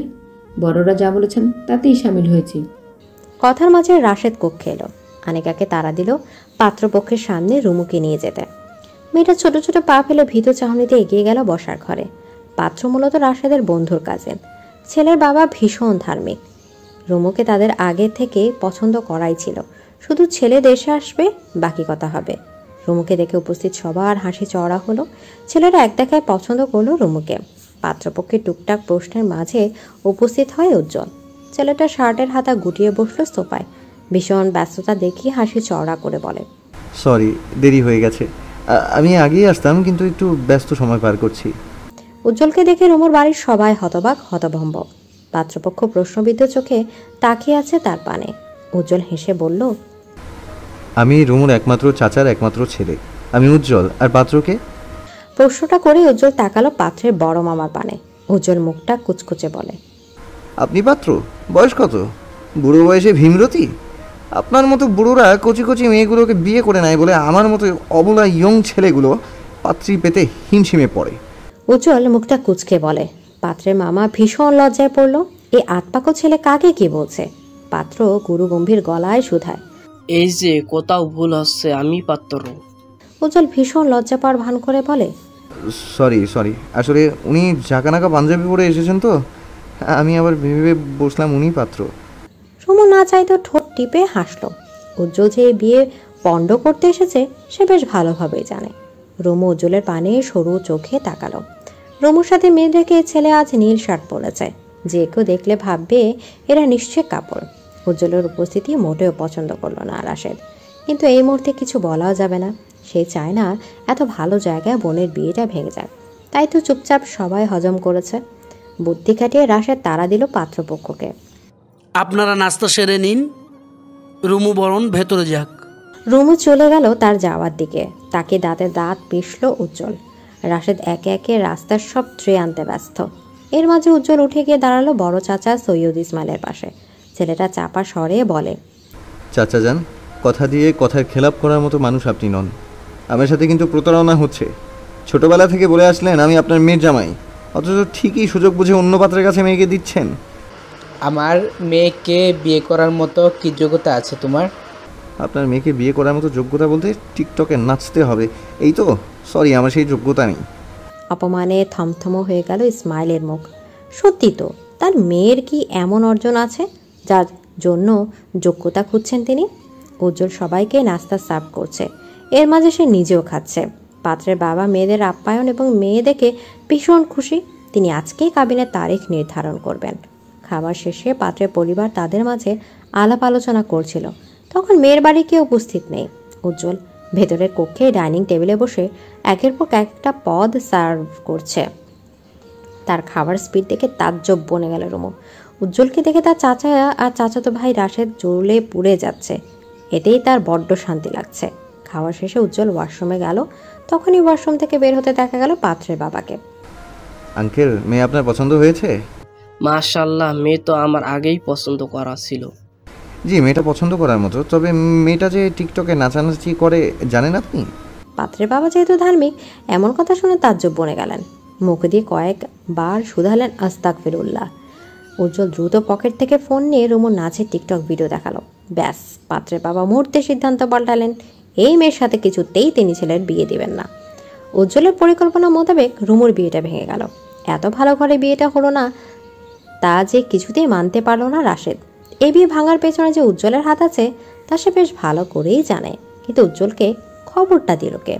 Speaker 6: বড়রা যা বলেছেন তাতেই সামিল হয়েছি।
Speaker 3: কথার মাঝে রাশেদ কক্ষে এলো। আনিকাকে তাড়া দিল পাত্রপক্ষের সামনে রুমুকে নিয়ে যেতে। মেয়েটা ছোট ছোট পা ফেলে ভীত চাহনিতে এগিয়ে গেল বসার ঘরে। পাত্র মূলত রাশেদের বন্ধুর কাজিন। ছেলের বাবা ভীষণ ধার্মিক। রুমুকে তাদের আগে থেকে পছন্দ করাই ছিল, শুধু ছেলে দেশে আসবে বাকি কথা হবে। রুমুকে দেখে উপস্থিত সবার হাসি চওড়া হলো। ছেলেরা এক দেখায় পছন্দ করলো রুমুকে। পাত্রপক্ষের টুকটাক প্রশ্নের মাঝে উপস্থিত হয় উজ্জ্বল। ছেলেটা শার্টের হাতা গুটিয়ে বসলো সোফায়। ভীষণ ব্যস্ততা দেখিয়ে হাসি চওড়া করে বলে,
Speaker 1: সরি দেরি হয়ে গেছে, আমি আগেই আসতাম কিন্তু একটু ব্যস্ত সময় পার করছি।
Speaker 3: উজ্জ্বলকে দেখে রুমুর বাড়ির সবাই হতবাক হতভম্ব। পাত্রপক্ষ প্রশ্নবিদ্ধ চোখে তাকিয়ে আছে তার পানে। উজ্জ্বল হেসে বলল,
Speaker 1: আমি রুমুর একমাত্র চাচার একমাত্র ছেলে। আমি উজ্জ্বল। আর পাত্রকে?
Speaker 3: প্রশ্নটা করে উজ্জ্বল তাকালো পাত্রের বড় মামার পানে। উজ্জ্বল মুখটা কুচকুচে বলে,
Speaker 1: আপনি পাত্র? বয়স কত? বুড়ো বয়সে ভীমরতি? আপনার মতো বুড়োরা কচি কচি মেয়েগুলোকে বিয়ে করে নেয় বলে আমার মতো অবলা ইয়ং ছেলেগুলো পাত্রী পেতে হিমশিমে পড়ে।
Speaker 3: উজ্জ্বল মুখটা কুচকে বলে। পাত্রের মামা ভীষণ লজ্জায় পড়ল। এই আতপাকো ছেলে কাকে কি বলছে? পাত্র গুরু গম্ভীর গলায় শুধায়,
Speaker 11: এই যে কোথাও ভুল হচ্ছে, আমি পাত্র।
Speaker 3: উজ্জ্বল ভীষণ লজ্জা পাওয়ার ভান করে বলে,
Speaker 1: সরি আসলে উনি জাকানাকা পাঞ্জাবি পরে এসেছেন তো, আমি আবার ভেবে বসলাম উনি পাত্র।
Speaker 3: রুমু না চাইতো ঠোঁট টিপে হাসলো। উজ্জ্বল যে বিয়ে পণ্ড করতে এসেছে সে বেশ ভালোভাবেই জানে। রুমু উজ্জ্বলের পানে সরু চোখে তাকালো। রুমুর সাথে মেয়ে দেখে ছেলে আজ নীল শার্ট পরেছে। যে কেউ দেখলে ভাববে এরা নিশ্চয় কাপড়। উজ্জ্বলের উপস্থিতি মোটেও পছন্দ করলো না রাশেদ, কিন্তু এই মুহূর্তে কিছু বলাও যাবে না। সে চায় না এত ভালো জায়গায় বোনের বিয়েটা ভেঙে যাক, তাই তো চুপচাপ সবাই হজম করেছে। বুদ্ধি খাটিয়ে রাশেদ তাড়া দিল পাত্রপক্ষকে,
Speaker 8: আপনারা নাস্তা সেরে নিন, রুমু বরণ ভেতরে যাক।
Speaker 3: রুমু চলে গেল তার যাওয়ার দিকে। তাকে দাঁতে দাঁত পিষল উজ্জ্বল। রাশেদ একে একে রাস্তার সব ট্রে আনতে ব্যস্ত। এর মাঝে উজ্জ্বল উঠে গিয়ে দাঁড়ালো বড় চাচা সৈয়দ ইসমাইলের পাশে। ছেলেটা চাপা স্বরে বলে,
Speaker 1: চাচা যান, কথা দিয়ে কথার খেলাপ করার মতো মানুষ আপনি নন। আমার সাথে কিন্তু প্রতারণা হচ্ছে। ছোটবেলা থেকে বলে আসলেন আমি আপনার মেয়ের জামাই, অথচ ঠিকই সুযোগ বুঝে অন্য পাত্রের কাছে মেয়েকে দিচ্ছেন।
Speaker 9: আমার মেয়েকে বিয়ে করার মতো কি যোগ্যতা আছে তোমার?
Speaker 1: আপনার মেয়েকে বিয়ে করার মতো যোগ্যতা বলতে টিকটকে নাচতে হবে এই তো? সরি, আমার সেই যোগ্যতা নেই।
Speaker 3: অপমানে থমথম হয়ে গেল ইসমাইলের মুখ। সত্যি তো, তার মেয়ের কি এমন অর্জন আছে যার জন্য যোগ্যতা খুঁজছেন তিনি? উজ্জ্বল সবাইকে নাস্তা সার্ভ করছে, এর মাঝে সে নিজেও খাচ্ছে। পাত্রের বাবা মেয়েদের আপ্যায়ন এবং মেয়ে দেখে ভীষণ খুশি। তিনি আজকেই কাবিনের তারিখ নির্ধারণ করবেন। খাবার শেষে পাত্রের পরিবার তাদের মাঝে আলাপ আলোচনা করছিল। তখন মেয়ের বাড়ি কেউ উপস্থিত নেই। উজ্জ্বল ভেতরের কক্ষে ডাইনিং টেবিলে বসে একের পর একটা পদ সার্ভ করছে। তার খাবার স্পিড দেখে তাজ্জব বনে গেল রুমু। উজ্জ্বলকে দেখে তার চাচা আর চাচাতো ভাই রাশেদ জ্বলে পুড়ে যাচ্ছে। এতেই তার বড্ড শান্তি লাগছে। খাওয়া শেষে উজ্জ্বল ওয়াশরুমে গেল। তখনই ওয়াশরুম থেকে বের হতে দেখা গেল পাত্রের বাবাকে।
Speaker 1: আঙ্কেল, মেয়ে আপনার পছন্দ হয়েছে?
Speaker 11: মাশাআল্লাহ, মেয়ে তো আমার আগেই পছন্দ করা ছিল।
Speaker 1: জি, মেয়েটা পছন্দ করার মতো, তবে মেয়েটা যে টিকটকে নাচানাচি করে জানেন আপনি?
Speaker 3: পাত্রের বাবা যেহেতু ধার্মিক, এমন কথা শুনে তাজ্জব বনে গেলেন। মুখ দিয়ে কয়েকবার শুধালেন আস্তাগফিরুল্লাহ। উজ্জ্বল দ্রুত পকেট থেকে ফোন নিয়ে রুমুর নাচের টিকটক ভিডিও দেখালো। ব্যাস, পাত্রের বাবা মুহূর্তে সিদ্ধান্ত পাল্টালেন। এই মেয়ের সাথে কিছুতেই তিনি ছেলের বিয়ে দিবেন না। উজ্জ্বলের পরিকল্পনা মোতাবেক রুমুর বিয়েটা ভেঙে গেল। এত ভালো ঘরে বিয়েটা হলো না তা যে কিছুতেই মানতে পারল না রাশেদ। এই বিয়ে ভাঙার পেছনে যে উজ্জ্বলের হাত আছে তা সে বেশ ভালো করেই জানে, কিন্তু উজ্জ্বলকে খবরটা দিল কে?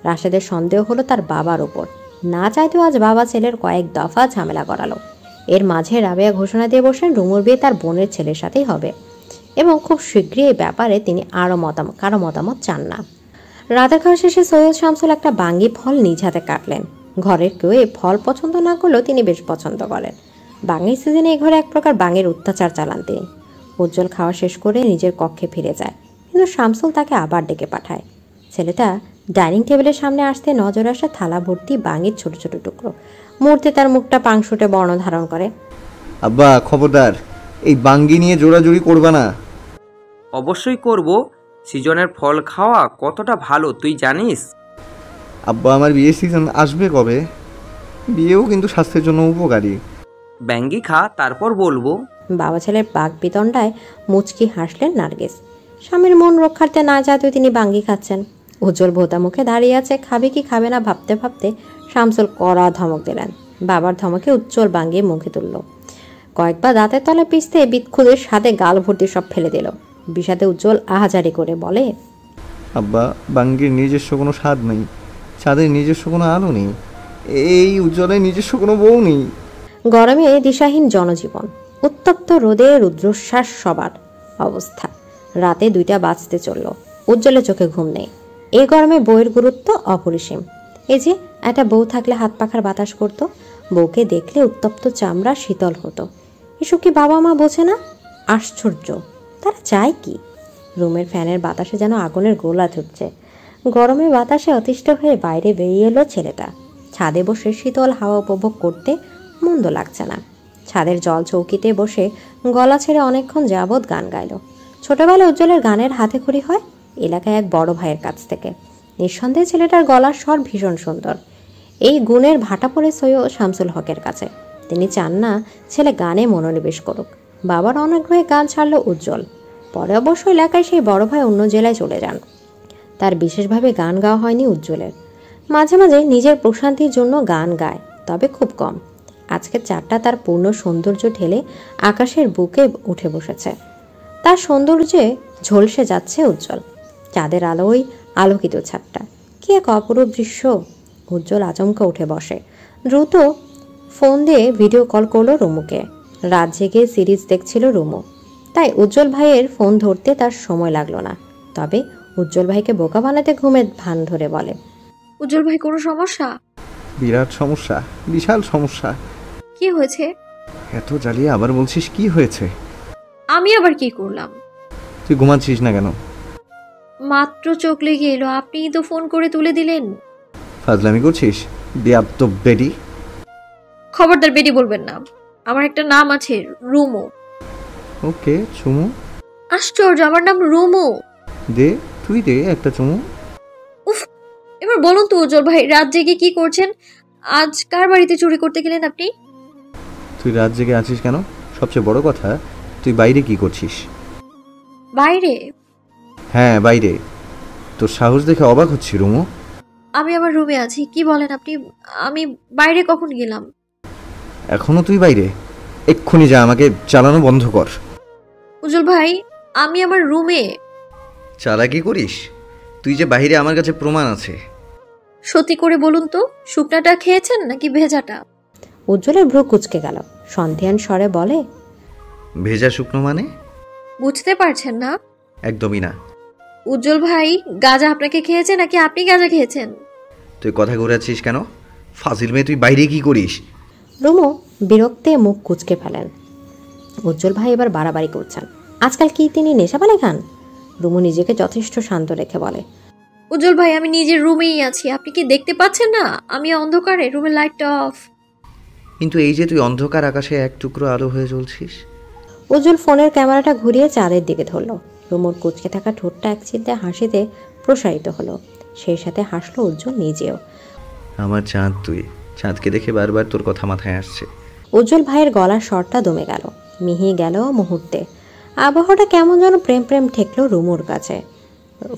Speaker 3: রাশেদের সন্দেহ হলো তার বাবার ওপর। না চাইতেও আজ বাবা ছেলের কয়েক দফা ঝামেলা করালো। এর মাঝে রাবেয়া ঘোষণা দিয়ে বসেন রুমুর বিয়ে তার বোনের ছেলের সাথেই হবে এবং খুব শীঘ্রই এই ব্যাপারে তিনি কারো মতামত চান না। রাতের খাওয়া শেষে সৈয়দ শামসুল একটা বাঙ্গি ফল নিজ হাতে কাটলেন। ঘরের কেউ এই ফল পছন্দ না করলেও তিনি বেশ পছন্দ করেন। বাঙ্গির সিজনে এই ঘরে এক প্রকার বাঙ্গির অত্যাচার চালান তিনি। উজ্জ্বল খাওয়া শেষ করে নিজের কক্ষে ফিরে যায়, কিন্তু শামসুল তাকে আবার ডেকে পাঠায়। ছেলেটা ডাইনিং টেবিলের সামনে আসতে নজর আসে থালা ভর্তি বাঙ্গির ছোট ছোট টুকরো। মুহূর্তে তার মুখটা পাংশুটে বর্ণ ধারণ করে।
Speaker 1: আব্বা খবরদার, এই বাঙ্গি নিয়ে জোড়াজুড়ি করবা না।
Speaker 13: অবশ্যই করব। সিজনের ফল খাওয়া কতটা ভালো তুই জানিস?
Speaker 1: আব্বা আমার বিয়ের সিজন আসবে কবে? বিয়েও কিন্তু স্বাস্থ্যের জন্য উপকারী।
Speaker 13: ব্যাঙ্গি খা, তারপর বলবো।
Speaker 3: বাবা ছেলের বাঘ বিতণ্ডায় মুচকি হাসলেন নার্গিস। স্বামীর মন রক্ষার্থে না যাতেও তিনি বাঙ্গি খাচ্ছেন। উজ্জ্বল ভোতা মুখে দাঁড়িয়ে আছে, খাবে কি খাবে না ভাবতে ভাবতে শামসুল কড়া ধমক দিলেন। বাবার ধমকে উজ্জ্বল বাঙ্গি মুখে তুলল। কয়েকবার দাঁতের তলে পিষতে বিৎখুদের সাথে গাল ভর্তি সব ফেলে দিল। বিষাদে উজ্জ্বল আহাজারি করে বলে,
Speaker 1: আব্বা বাঙ্গির নিজস্ব কোনো স্বাদ নেই, স্বাদের নিজস্ব কোনো আলো নেই, এই উজ্জ্বলের নিজস্ব কোনো বউ নেই।
Speaker 3: গরমে দিশাহীন জনজীবন, উত্তপ্ত রোদে রুদ্রশ্বাস সবার অবস্থা। রাতে 2টা বাজতে চলল, উজ্জ্বলের চোখে ঘুম নেই। এই গরমে বউয়ের গুরুত্ব অপরিসীম। এই যে একটা বউ থাকলে হাত পাখার বাতাস করতো, বউকে দেখলে উত্তপ্ত চামড়া শীতল হতো। এসব কি বাবা মা বোঝে না? আশ্চর্য, তারা চায় কি? রুমের ফ্যানের বাতাসে যেন আগুনের গোলা ছুটছে। গরমে বাতাসে অতিষ্ঠ হয়ে বাইরে বেরিয়ে এলো ছেলেটা। ছাদে বসে শীতল হাওয়া উপভোগ করতে মন্দ লাগছে না। ছাদের জল চৌকিতে বসে গলা ছেড়ে অনেকক্ষণ যাবৎ গান গাইল। ছোটবেলায় উজ্জ্বলের গানের হাতেখড়ি হয় এলাকায় এক বড় ভাইয়ের কাছ থেকে। নিঃসন্দেহে ছেলেটার গলার স্বর ভীষণ সুন্দর। এই গুণের ভাটা পড়ে সৈয়দ শামসুল হকের কাছে। তিনি চান না ছেলে গানে মনোনিবেশ করুক। বাবার অনাগ্রহে গান ছাড়ল উজ্জ্বল। পরে অবশ্য এলাকায় সেই বড় ভাই অন্য জেলায় চলে যান। তার বিশেষভাবে গান গাওয়া হয়নি উজ্জ্বলের। মাঝে মাঝে নিজের প্রশান্তির জন্য গান গায়, তবে খুব কম। আজকের চারটা তার পূর্ণ সৌন্দর্য ঢেলে আকাশের বুকে উঠে বসেছে। তার সৌন্দর্যে ঝলসে যাচ্ছে উজ্জ্বল। চাঁদের আলোয় আলোকিত ছাদটা কি এক অপরূপ দৃশ্য। উজ্জ্বল আচমকা উঠে বসে। দ্রুত ফোন দিয়ে ভিডিও কল করলো রুমুকে। রাত জেগে সিরিজ দেখছিল রুমু, তাই উজ্জ্বল ভাইয়ের ফোন ধরতে তার সময় লাগলো না। তবে উজ্জ্বল ভাইকে বোকা বানাতে ঘুমের ভান ধরে বলে,
Speaker 2: উজ্জ্বল ভাই কোনো সমস্যা?
Speaker 1: বিরাট সমস্যা, বিশাল সমস্যা।
Speaker 2: কি হয়েছে?
Speaker 1: এত জ্বালিয়ে আবার বলছিস কি হয়েছে?
Speaker 2: আমি আবার কি করলাম?
Speaker 1: তুই ঘুমাচ্ছিস না কেন?
Speaker 2: মাত্র চোখ লেগে এলো, আপনি তো ফোন করে তুলে দিলেন।
Speaker 1: ফাজলামি করছিস বেয়াদব বেডি।
Speaker 2: খবরদার বেডি বলবেন না, আমার একটা নাম আছে রুমু।
Speaker 1: ওকে চুমু।
Speaker 2: আশ্চর্য, আমার নাম রুমু।
Speaker 1: দে তুই দে একটা চুমু।
Speaker 2: উফ, এবার বলুন তো উজ্জ্বল ভাই, রাত জেগে কি করছেন? আজ কার বাড়িতে চুরি করতে গেলেন আপনি?
Speaker 1: তুই রাত জেগে আছিস কেন? সবচেয়ে বড় কথা, তুই বাইরে কি করছিস?
Speaker 2: বাইরে?
Speaker 1: হ্যাঁ বাইরে। তোর সাহস দেখে অবাক হচ্ছি রুমু।
Speaker 2: আমি আমার রুমে আছি। কি বলেন আপনি? আমি বাইরে কখন গেলাম?
Speaker 1: এখনো তুই বাইরে? এক্ষুনি যা, আমাকে চালানো বন্ধ কর।
Speaker 2: উজ্জ্বল ভাই, আমি আমার রুমে।
Speaker 1: চালাকি করিস? তুই যে বাইরে, আমার কাছে প্রমাণ আছে।
Speaker 2: সত্যি করে বলুন তো, শুকনাটা খেয়েছেন নাকি ভেজাটা?
Speaker 3: উজ্জ্বলের ভ্রু কুচকে গেল। সন্ধিয়ান স্বরে বলে,
Speaker 1: ভেজা শুকনো মানে?
Speaker 2: বুঝতে পারছেন না?
Speaker 1: একদমই না।
Speaker 2: উজ্জ্বল ভাই, গাঁজা আপনাকে খেয়েছে নাকি আপনি গাঁজা খেয়েছেন?
Speaker 1: তুই কথা ঘুরাচ্ছিস কেন? ফাজিল মেয়ে, তুই বাইরে কি করিস?
Speaker 3: রুমু বিরক্তে মুখ কুচকে ফেলেন। উজ্জ্বল ভাই এবার বাড়াবাড়ি করছেন। আজকাল কি তিনি নেশাপানি খান? রুমু নিজেকে যথেষ্ট শান্ত রেখে বলে,
Speaker 2: উজ্জ্বল ভাই, আমি নিজের রুমেই আছি। আপনি কি দেখতে পাচ্ছেন না আমি অন্ধকারে? রুমের লাইটটা অফ।
Speaker 1: কিন্তু এই যে তুই অন্ধকার আকাশে এক টুকরো আলো হয়ে জ্বলছিস।
Speaker 3: উজ্জ্বল ফোনের ক্যামেরাটা ঘুরিয়ে চাঁদের দিকে ধরল। রুমুর কুচকে থাকা ঠোঁটটা এক চিলতে হাসিতে প্রসারিত হলো। সেই সাথে হাসলো উজ্জ্বল নিজেও।
Speaker 1: আমার চাঁদ তুই, চাঁদকে দেখে বারবার তোর কথা মাথায় আসছে।
Speaker 3: উজ্জ্বল ভাইয়ের গলার স্বরটা দমে গেল, মিহি গেল মুহূর্তে। আবহাওয়াটা কেমন যেন প্রেম প্রেম ঠেকলো রুমুর কাছে।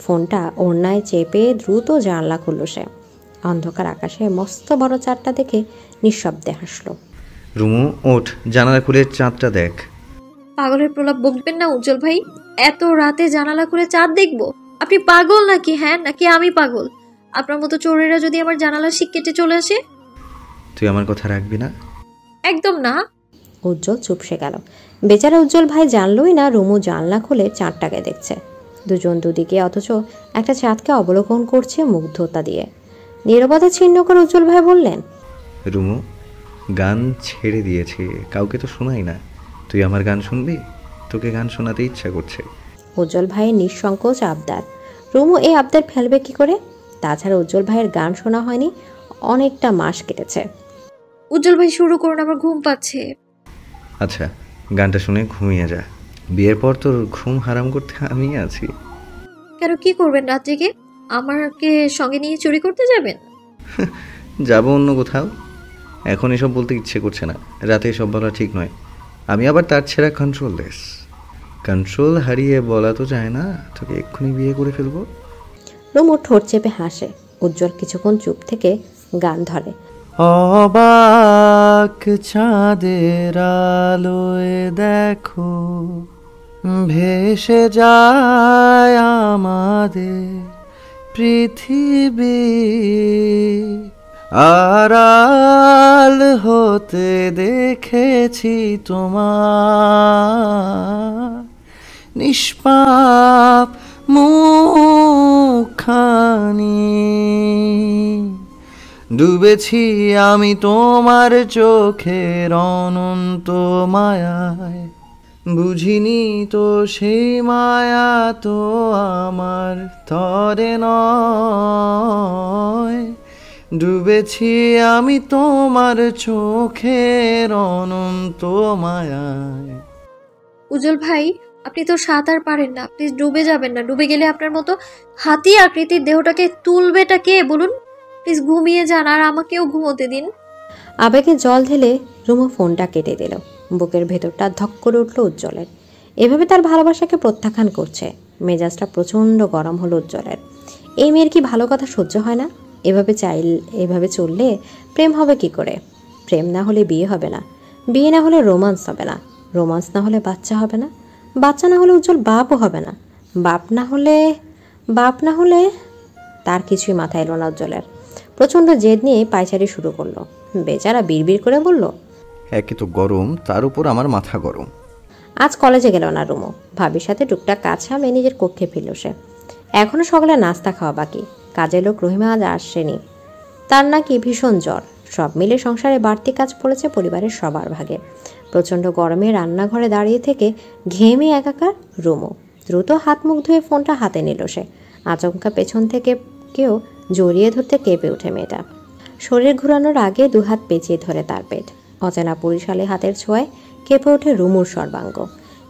Speaker 3: ফোনটা ওড়নায় চেপে দ্রুত জানলা খুলল সে। অন্ধকার আকাশে মস্ত বড় চাঁদটা দেখে নিঃশব্দে হাসলো।
Speaker 1: রুমু ওঠ, জানালা খুলে চাঁদটা দেখ।
Speaker 2: পাগলের প্রলাপ বকবেন না উজ্জ্বল ভাই। এত রাতে জানালা খুলে চাঁদ দেখবো? আপনি পাগল নাকি? হ্যাঁ, নাকি আমি পাগল? আপনার মতো চোরেরা যদি আমার জানালার শিক কেটে চলে আসে?
Speaker 1: তুই আমার কথা রাখবি না?
Speaker 2: একদম না।
Speaker 3: উজ্জ্বল চুপসে গেল। বেচারা উজ্জ্বল ভাই জানলই না রুমু জানলা খুলে চাঁদটাকে দেখছে। দুজন দুদিকে, অথচ একটা চাঁদকে অবলোকন করছে মুগ্ধতা দিয়ে। নীরবতা ছিন্ন করে উজ্জ্বল ভাই বললেন,
Speaker 1: রুমু, গান ছেড়ে দিয়েছি, কাউকে তো শোনাই না। তুই আমার গান শুনবি? তোকে গান শোনাতে ইচ্ছা করছে।
Speaker 3: উজ্জ্বল ভাইয়ের নিঃসংকোচ আবদার। রুমু এই আবদার ফেলবে কি করে? তাছাড়া উজ্জ্বল ভাইয়ের গান শোনা হয়নি অনেকটা মাস কেটেছে।
Speaker 2: উজ্জ্বল ভাই শুরু করুন, আমার ঘুম পাচ্ছে।
Speaker 1: আচ্ছা, গানটা শুনে ঘুমিয়ে যা। বিয়ের পর তোর ঘুম হারাম করতে আমি আছি।
Speaker 2: কেন, কি করবেন রাত জেগে? আমাকে সঙ্গে নিয়ে চুরি করতে যাবেন?
Speaker 1: যাবো অন্য কোথাও। এখন এসব বলতে ইচ্ছে করছে না, রাতে এসব বলা ঠিক নয়। আমি আবার তার ছেঁড়া কন্ট্রোললেস। কন্ট্রোল হারিয়ে বলা তো যায় না তোকে এক্ষুনি বিয়ে করে ফেলবো।
Speaker 3: রুমু ঠোঁট চেপে হাসে। উজ্জ্বল কিছুক্ষণ চুপ থেকে গান ধরে।
Speaker 1: অবাক চাঁদের আলোয় দেখো, ভেসে যায় আমাদের পৃথিবী, আড়াল হতে দেখেছি তোমার নিষ্পাপ মুখখানি, ডুবেছি আমি তোমার চোখের অনন্ত মায়ায়, বুঝিনি তো সেই মায়া তো আমার তরে নয়, ডুবেছি আমি তোমার চোখের অনন্ত মায়ায়।
Speaker 2: উজ্জ্বল ভাই, আপনি তো সাঁতার পারেন না, প্লিজ ডুবে যাবেন না। ডুবে গেলে আপনার মতো হাতি আকৃতির দেহটাকে তুলবেটা কে বলুন? প্লিজ ঘুমিয়ে যান, আর আমাকেও ঘুমোতে দিন।
Speaker 3: আবেগে জল ঢেলে রুমু ফোনটা কেটে দিল। বুকের ভেতরটা ধক করে উঠল উজ্জ্বলের। এভাবে তার ভালোবাসাকে প্রত্যাখ্যান করছে। মেজাজটা প্রচণ্ড গরম হলো উজ্জ্বলের। এই মেয়ের কি ভালো কথা সহ্য হয় না? এভাবে চললে প্রেম হবে কি করে? প্রেম না হলে বিয়ে হবে না, বিয়ে না হলে রোমান্স হবে না, রোমান্স না হলে বাচ্চা হবে না, বাচ্চা না হলে উজ্জ্বল বাপও হবে না, বাপ না হলে তার কিছুই মাথায় এলো না উজ্জ্বলের। প্রচণ্ড জেদ নিয়ে পায়চারি শুরু করলো। বেচারা বিড়বিড় করে বলল,
Speaker 1: একে তো গরম, তার উপর আমার মাথা গরম।
Speaker 3: আজ কলেজে গেল না রুমু। ভাবির সাথে টুকটাক কাজ সামলে নিজের কক্ষে ফিরল সে। এখনো সকালে নাস্তা খাওয়া বাকি। কাজের লোক রহিমা আজ আসেনি। তার নাকি ভীষণ জ্বর। সব মিলে সংসারে বাড়তি কাজ পড়েছে পরিবারের সবার ভাগে। প্রচণ্ড গরমে রান্নাঘরে দাঁড়িয়ে থেকে ঘেমে একাকার রুমু। দ্রুত হাত মুখ ধুয়ে ফোনটা হাতে নিল সে। আচমকা পেছন থেকে কেউ জড়িয়ে ধরতে কেঁপে ওঠে মেয়েটা। শরীর ঘুরানোর আগে দুহাত পেঁচিয়ে ধরে তার পেট। অচেনা পুরুষালী হাতের ছোঁয়ায় কেঁপে ওঠে রুমুর সর্বাঙ্গ।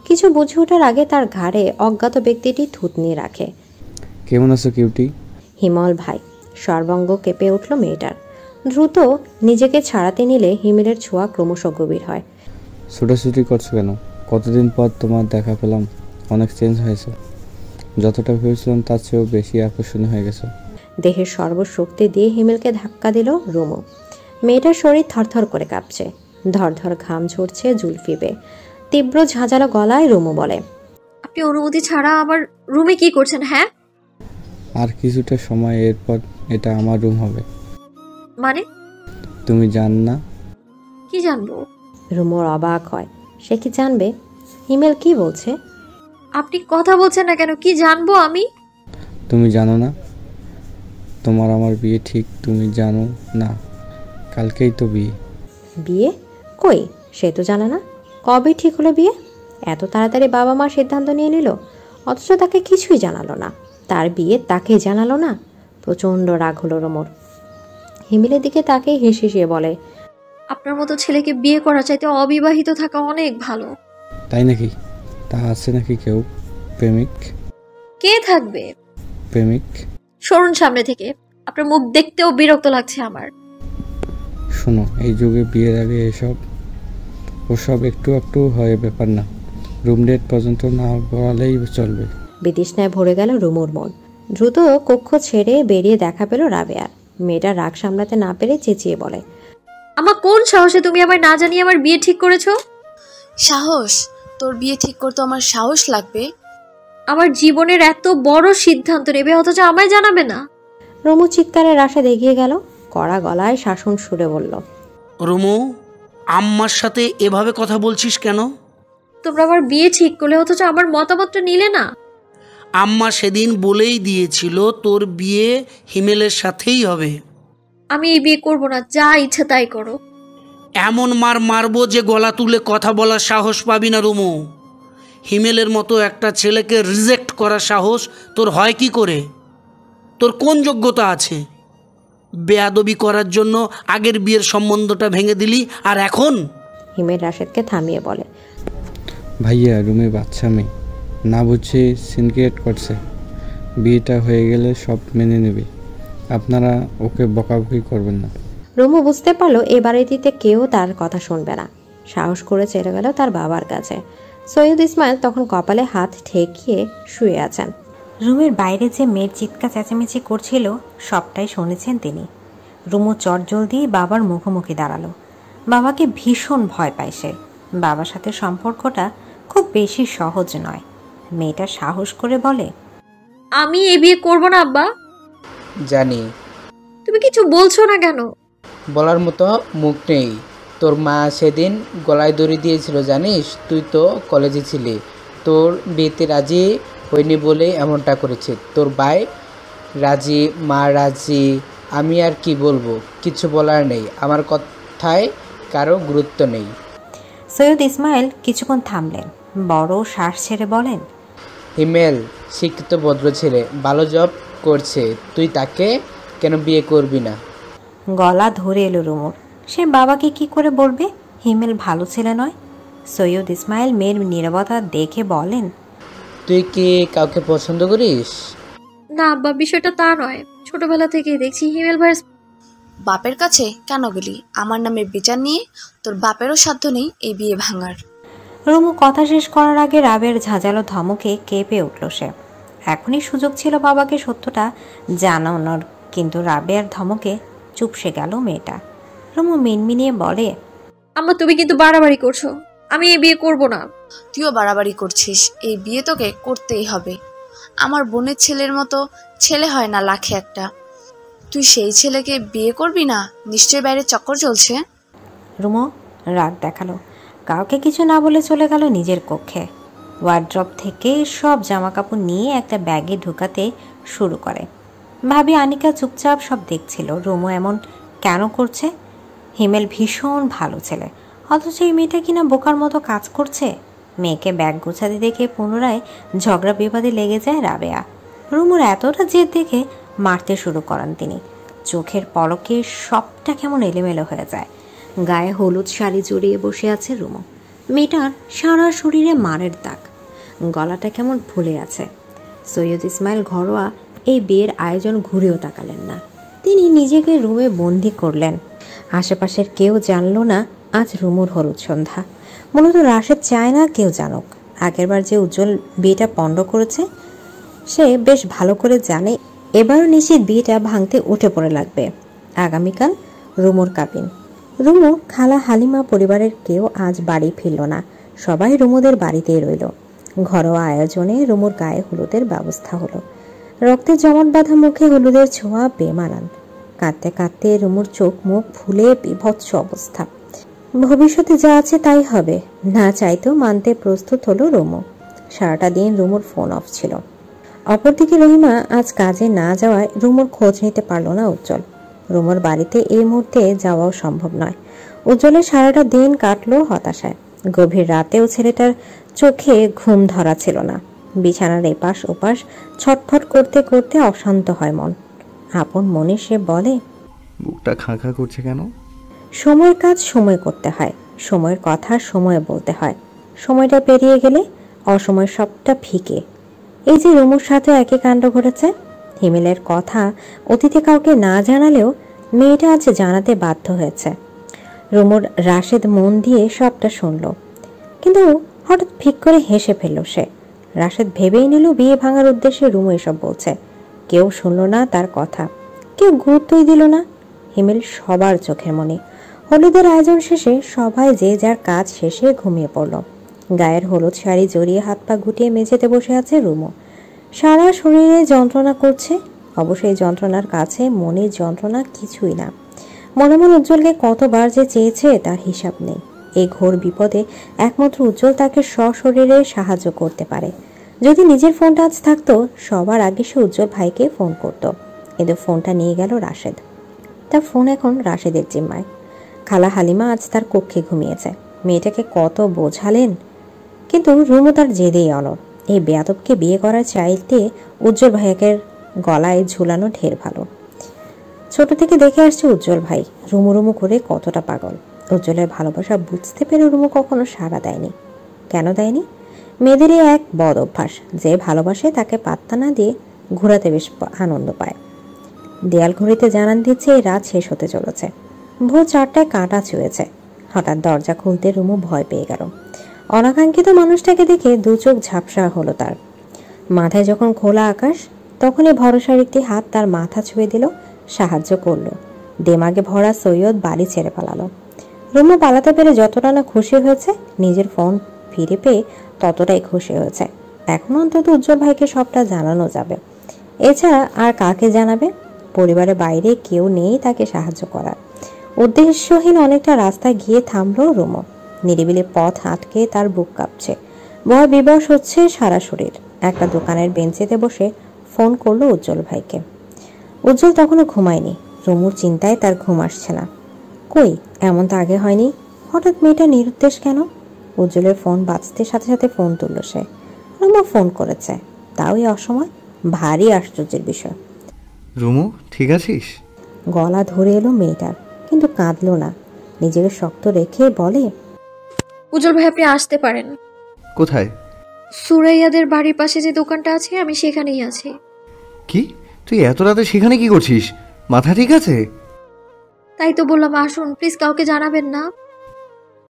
Speaker 3: কিছু বুঝে ওঠার আগে তার ঘাড়ে অজ্ঞাত ব্যক্তিটি থুতনি রাখে।
Speaker 4: কেমন আছো কিউটি?
Speaker 3: হিমল ভাই। সর্বাঙ্গ কেঁপে উঠল মেয়েটার। দ্রুত নিজেকে ছাড়াতে নিলে হিমেলের ছোঁয়া ক্রমশ গভীর হয়।
Speaker 4: ছুটাছুটি করছো কেন? কতদিন পর তোমার দেখা পেলাম। অনেক চেঞ্জ হয়েছে। যতটা ভেবেছিলাম তার চেয়েও বেশি আকর্ষণীয় হয়ে গেছে।
Speaker 3: দেহের সর্বশক্তি দিয়ে হিমেলকে ধাক্কা দিল রুমু। মেয়েটার শরীর থরথর করে কাঁপছে। ধরধর ঘাম ঝরছে জুলফি বেয়ে। তীব্র ঝাঁঝালো গলায় রুমু বলে,
Speaker 2: আপনি অনুমতি ছাড়া আমার রুমে কি করছেন? হ্যাঁ,
Speaker 4: আর কিছুটা সময় এরপর এটা আমার রুম হবে।
Speaker 2: মানে?
Speaker 4: তুমি জান না?
Speaker 2: কি জানবো?
Speaker 3: রুমুর অবাক হয়। সে কি জানবে? হিমেল কি বলছে?
Speaker 2: আপনি কথা বলছেন না কেন? কি জানবো আমি?
Speaker 4: তুমি জানো না তোমার আমার বিয়ে ঠিক? তুমি জানো না কালকেই তো বিয়ে।
Speaker 3: বিয়ে? কই, সে তো জানে না। কবে ঠিক হলো বিয়ে? এত তাড়াতাড়ি বাবা মা সিদ্ধান্ত নিয়ে নিল, অথচ তাকে কিছুই জানালো না। তার বিয়ে তাকে জানালো না। প্রচণ্ড রাগ হলো রুমুর। হিমেলের দিকে তাকে হেসে বলে,
Speaker 2: আপনার মতো ছেলেকে বিয়ে করা চাইতে অবিবাহিত থাকা অনেক ভালো।
Speaker 4: তাই নাকি? তা আছে নাকি কেউ? প্রেমিক?
Speaker 2: কে থাকবে?
Speaker 4: প্রেমিক?
Speaker 2: সরুন সামনে থেকে, আপনার মুখ দেখতেও বিরক্ত লাগছে আমার।
Speaker 4: শোনো, এই যুগে বিয়ের আগে ওসব একটু হয় ব্যাপার না। রুম ডেট পর্যন্ত না বলালেই চলবে।
Speaker 3: বিতৃষ্ণায় ভরে গেল রুমুর মন। দ্রুত কক্ষ ছেড়ে বেরিয়ে দেখা পেল রাবেয়ার। মেয়েটা রাগ সামলাতে না পেরে চেঁচিয়ে বলে,
Speaker 2: আমার কোন সাহসে তুমি আমায় না জানিয়ে আমার বিয়ে ঠিক করেছো?
Speaker 10: সাহস? তোর বিয়ে ঠিক করতে আমার সাহস লাগবে?
Speaker 2: আমার জীবনের এত বড় সিদ্ধান্ত নেবে, অথচ আমায় জানাবে না?
Speaker 3: রুমু চিৎকারের আশা দেখিয়ে গেল। কড়া গলায় শাসন সুরে বলল,
Speaker 8: রুমু, আম্মার সাথে এভাবে কথা বলছিস কেন?
Speaker 2: তোমরা আমার বিয়ে ঠিক করলে, অথচ আমার মতামতটা নিলে না।
Speaker 8: আম্মা সেদিন বলেই দিয়েছিল তোর বিয়ে হিমেলের সাথেই হবে।
Speaker 2: আমি এই বিয়ে করব না, যা ইচ্ছা তাই করো।
Speaker 8: এমন মার মারবো যে গলা তুলে কথা বলার সাহস পাবি না রুমু। হিমেলের মতো একটা ছেলেকে রিজেক্ট করার সাহস তোর হয় কি করে? তোর কোন যোগ্যতা আছে? বেয়াদবি করার জন্য আগের বিয়ের সম্বন্ধটা ভেঙে দিলি, আর এখন?
Speaker 3: হিমেল রাশেদকে থামিয়ে বলে,
Speaker 4: ভাইয়া রুমে বাচ্চা মেয়ে, না বুঝে সিনক্রিয়েট করছে। বিয়েটা হয়ে গেলে সব মেনে নেবে, আপনারা ওকে বকাবকি করবেন না।
Speaker 3: রুমু বুঝতে পারলো এ বাড়িটিতে কেউ তার কথা শুনবে না। সাহস করে চলে গেল তার বাবার কাছে। সৈয়দ ইসমাইল তখন কপালে হাত ঠেকিয়ে শুয়ে আছেন। রুমের বাইরে যে মেয়ের চিৎকার চেঁচামেচি করছিল সবটাই শুনেছেন তিনি। রুমু চটজলদি বাবার মুখোমুখি দাঁড়ালো। বাবাকে ভীষণ ভয় পায় সে। বাবার সাথে সম্পর্কটা খুব বেশি সহজ নয়। মেয়েটা সাহস করে বলে,
Speaker 2: আমি এই বিয়ে করব না আব্বা।
Speaker 9: জানি।
Speaker 2: তুমি কিছু বলছো না কেন?
Speaker 9: বলার মতো মুখ নেই। তোর মা সেদিন গলায় দড়ি দিয়েছিল জানিস? তুই তো কলেজে ছিলি। তোর বিয়েতে রাজি হয়নি বলে এমনটা করেছে। তোর ভাই রাজি, মা রাজি, আমি আর কি বলবো? কিছু বলার নেই। আমার কথায় কারো গুরুত্ব নেই।
Speaker 3: সৈয়দ ইসমাইল কিছুক্ষণ থামলেন, বড় শ্বাস ছেড়ে বলেন,
Speaker 9: হিমেল শিক্ষিত ভদ্র ছেলে, ভালো জব করছে, তুই তাকে কেন বিয়ে করবি না?
Speaker 3: গলা ধরে এলো রুমুর। সে বাবাকে কি করে বলবে হিমেল ভালো ছেলে নয়? সৈয়দ ইসমাইল মেয়ের নীরবতা দেখে বলেন,
Speaker 9: তুই কি কাউকে পছন্দ করিস?
Speaker 2: না আব্বা, বিষয়টা তা নয়। ছোটবেলা থেকেই দেখছি হিমেল ভাই।
Speaker 10: বাপের কাছে কেন গেলি? আমার নামে বিচার নিয়ে তোর বাপেরও সাধ্য নেই এই বিয়ে ভাঙার।
Speaker 3: রুমু কথা শেষ করার আগে রাবের ঝাঁঝালো ধমকে কেঁপে উঠল সে। এখনই সুযোগ ছিল বাবাকে সত্যটা জানানোর, কিন্তু রাবের ধমকে চুপসে গেল মেয়েটা। রুমু মিনমিনিয়ে বলে,
Speaker 2: আম্মা তুমি কিন্তু বাড়াবাড়ি করছো। আমি এই বিয়ে করব না।
Speaker 10: তুইও বাড়াবাড়ি করছিস। এই বিয়ে তোকে করতেই হবে। আমার বোনের ছেলের মতো ছেলে হয় না লাখে একটা। তুই সেই ছেলেকে বিয়ে করবি না? নিশ্চয়ই বাইরে চক্কর চলছে।
Speaker 3: রুমু রাগ দেখালো, কাউকে কিছু না বলে চলে গেল নিজের কক্ষে। ওয়ার্ড্রপ থেকে সব জামা কাপড় নিয়ে একটা ব্যাগে ঢুকাতে শুরু করে। ভাবি আনিকা চুপচাপ সব দেখছিল রুমু এমন কেন করছে। হিমেল ভীষণ ভালো ছেলে, অথচ এই মেয়েটা কিনা বোকার মতো কাজ করছে। মেয়েকে ব্যাগ গোছাতে দেখে পুনরায় ঝগড়া বিবাদে লেগে যায় রাবেয়া। রুমুর এতটা জেদ দেখে মারতে শুরু করেন তিনি। চোখের পলকে সবটা কেমন এলোমেলো হয়ে যায়। গায়ে হলুদ শাড়ি জড়িয়ে বসে আছে রুমু। মেয়েটার সারা শরীরে মারের দাগ, গলাটা কেমন ফুলে আছে। সৈয়দ ইসমাইল ঘরোয়া এই বিয়ের আয়োজন ঘুরেও তাকালেন না। তিনি নিজেকে রুমে বন্দি করলেন। আশেপাশের কেউ জানল না আজ রুমুর হলুদ সন্ধ্যা। মূলত রাশেদ চায় না কেউ জানুক। আগেরবার যে উজ্জ্বল বিয়েটা পণ্ড করেছে সে বেশ ভালো করে জানে এবারও নিশ্চিত বিয়েটা ভাঙতে উঠে পড়ে লাগবে। আগামীকাল রুমুর কাবিন। রুমু, খালা হালিমা পরিবারের কেউ আজ বাড়ি ফিরল না। সবাই রুমুদের বাড়িতেই রইল। ঘরোয়া আয়োজনে রুমুর গায়ে হলুদের ব্যবস্থা হলো। রক্তে জমাট বাঁধা মুখে হলুদের ছোঁয়া বেমানান। কাঁদতে কাঁদতে রুমুর চোখ মুখ ফুলে বিভৎস অবস্থা। ভবিষ্যতে যা আছে তাই হবে, না চাইতেও মানতে প্রস্তুত হলো রুমু। সারাটা দিন রুমুর ফোন অফ ছিল। অপরদিকে রহিমা আজ কাজে না যাওয়ায় রুমুর খোঁজ নিতে পারল না উজ্জ্বল। রুমুর বাড়িতে এই মুহূর্তে যাওয়াও সম্ভব নয়। উজ্জ্বলের সারাটা দিন কাটলো হতাশায়। গভীর রাতেও ছেলেটার চোখে ঘুম ধরা ছিল না। বিছানার এপাশ ওপাশ ছটফট করতে করতে অশান্ত হয় মন। আপন মনে সে বলে,
Speaker 1: বুকটা খাঁ খাঁ করছে কেন?
Speaker 3: সময়ের কাজ সময় করতে হয়, সময়ের কথা সময়ে বলতে হয়। সময়টা পেরিয়ে গেলে অসময় সবটা ফিকে। এই যে রুমুর সাথে একই কাণ্ড ঘটেছে। হিমেলের কথা অতীতে কাউকে না জানালেও মেয়েটা আজ জানাতে বাধ্য হয়েছে। রুমুর রাশেদ মন দিয়ে সবটা শুনল, কিন্তু হঠাৎ ফিক করে হেসে ফেলল সে। রাশেদ ভেবেই নিল বিয়ে ভাঙার উদ্দেশ্যে রুমু এসব বলছে। কেউ শুনল না তার কথা, কেউ গুরুত্বই দিল না। হিমেল সবার চোখের মনি। হলুদের আয়োজন শেষে সবাই যে যার কাজ শেষে ঘুমিয়ে পড়ল। গায়ের হলুদ শাড়ি জড়িয়ে হাত পা গুটিয়ে মেঝেতে বসে আছে রুমু। সারা শরীরে যন্ত্রণা করছে। অবশ্যই যন্ত্রণার কাছে মনের যন্ত্রণা কিছুই না। মনে মনে উজ্জ্বলকে কতবার যে চেয়েছে তার হিসাব নেই। এই ঘোর বিপদে একমাত্র উজ্জ্বল তাকে সশরীরে সাহায্য করতে পারে। যদি নিজের ফোনটা আজ থাকতো সবার আগে সে উজ্জ্বল ভাইকে ফোন করত, কিন্তু ফোনটা নিয়ে গেল রাশেদ। তার ফোন এখন রাশেদের জিম্মায়। খালা হালিমা আজ তার কক্ষে ঘুমিয়েছে। মেয়েটাকে কত বোঝালেন, কিন্তু রুমু তার জেদেই অনড়। এই বেয়াদবকে বিয়ে করার চাইতে উজ্জ্বল ভাইয়াকে গলায় ঝুলানো ঢের ভালো। ছোট থেকে দেখে আসছে উজ্জ্বল ভাই রুমু রুমু করে কতটা পাগল। উজ্জ্বলের ভালোবাসা বুঝতে পেরে রুমু কখনো সাড়া দেয়নি। কেন দেয়নি? মেয়েদেরই এক বদ অভ্যাস, যে ভালোবাসে তাকে পাত্তা না দিয়ে ঘোরাতে বেশ আনন্দ পায়। দেয়াল ঘড়িতে জানান দিচ্ছে এই রাত শেষ হতে চলেছে। ভোর 4টায় কাঁটা ছুঁয়েছে। হঠাৎ দরজা খুলতে রুমু ভয় পেয়ে গেল। অনাকাঙ্ক্ষিত মানুষটাকে দেখে দু চোখ ঝাপসা হলো তার। মাথায় যখন খোলা আকাশ, তখনই ভরসার একটি হাত তার মাথা ছুঁয়ে দিল, সাহায্য করলো। দেমাগে ভরা সৈয়দ বাড়ি ছেড়ে পালালো। রুমু পালাতে পেরে যতটা না খুশি হয়েছে, নিজের ফোন ফিরে পেয়ে ততটাই খুশি হয়েছে। এখন অন্তত উজ্জ্বল ভাইকে সবটা জানানো যাবে। এছাড়া আর কাকে জানাবে? পরিবারের বাইরে কেউ নেই তাকে সাহায্য করার। উদ্দেশ্যহীন অনেকটা রাস্তায় গিয়ে থামলো রুমু। নিরিবিলি পথ আটকে তার বুক কাঁপছে, ভয় বিবশ হচ্ছে সারা শরীর। একটা দোকানের বেঞ্চিতে বসে ফোন করলো উজ্জ্বল ভাইকে। উজ্জ্বল তখনও ঘুমায়নি। রুমুর চিন্তায় তার ঘুম আসছে না। কই, এমন তো আগে হয়নি। হঠাৎ মেয়েটা নিরুদ্দেশ কেন? উজ্জ্বলের ফোন বাজতে সাথে সাথে ফোন তুলল সে। রুমু ফোন করেছে, তাও এই অসময়। ভারী আশ্চর্যের বিষয়।
Speaker 1: রুমু, ঠিক আছিস?
Speaker 3: গলা ধরে এলো মেয়েটার, কিন্তু কাঁদলো না। নিজেকে শক্ত রেখে বলে,
Speaker 2: উজ্জ্বল ভাই আপনি আসতে পারেন।
Speaker 1: কোথায়?
Speaker 2: সুরাইয়াদের বাড়ির পাশে যে দোকানটা আছে আমি সেখানেই আছি।
Speaker 1: কি, তুই এত রাতে সেখানে কি করছিস? মাথা ঠিক আছে?
Speaker 2: তাই তো বললাম আসুন, প্লিজ কাউকে জানাবেন না।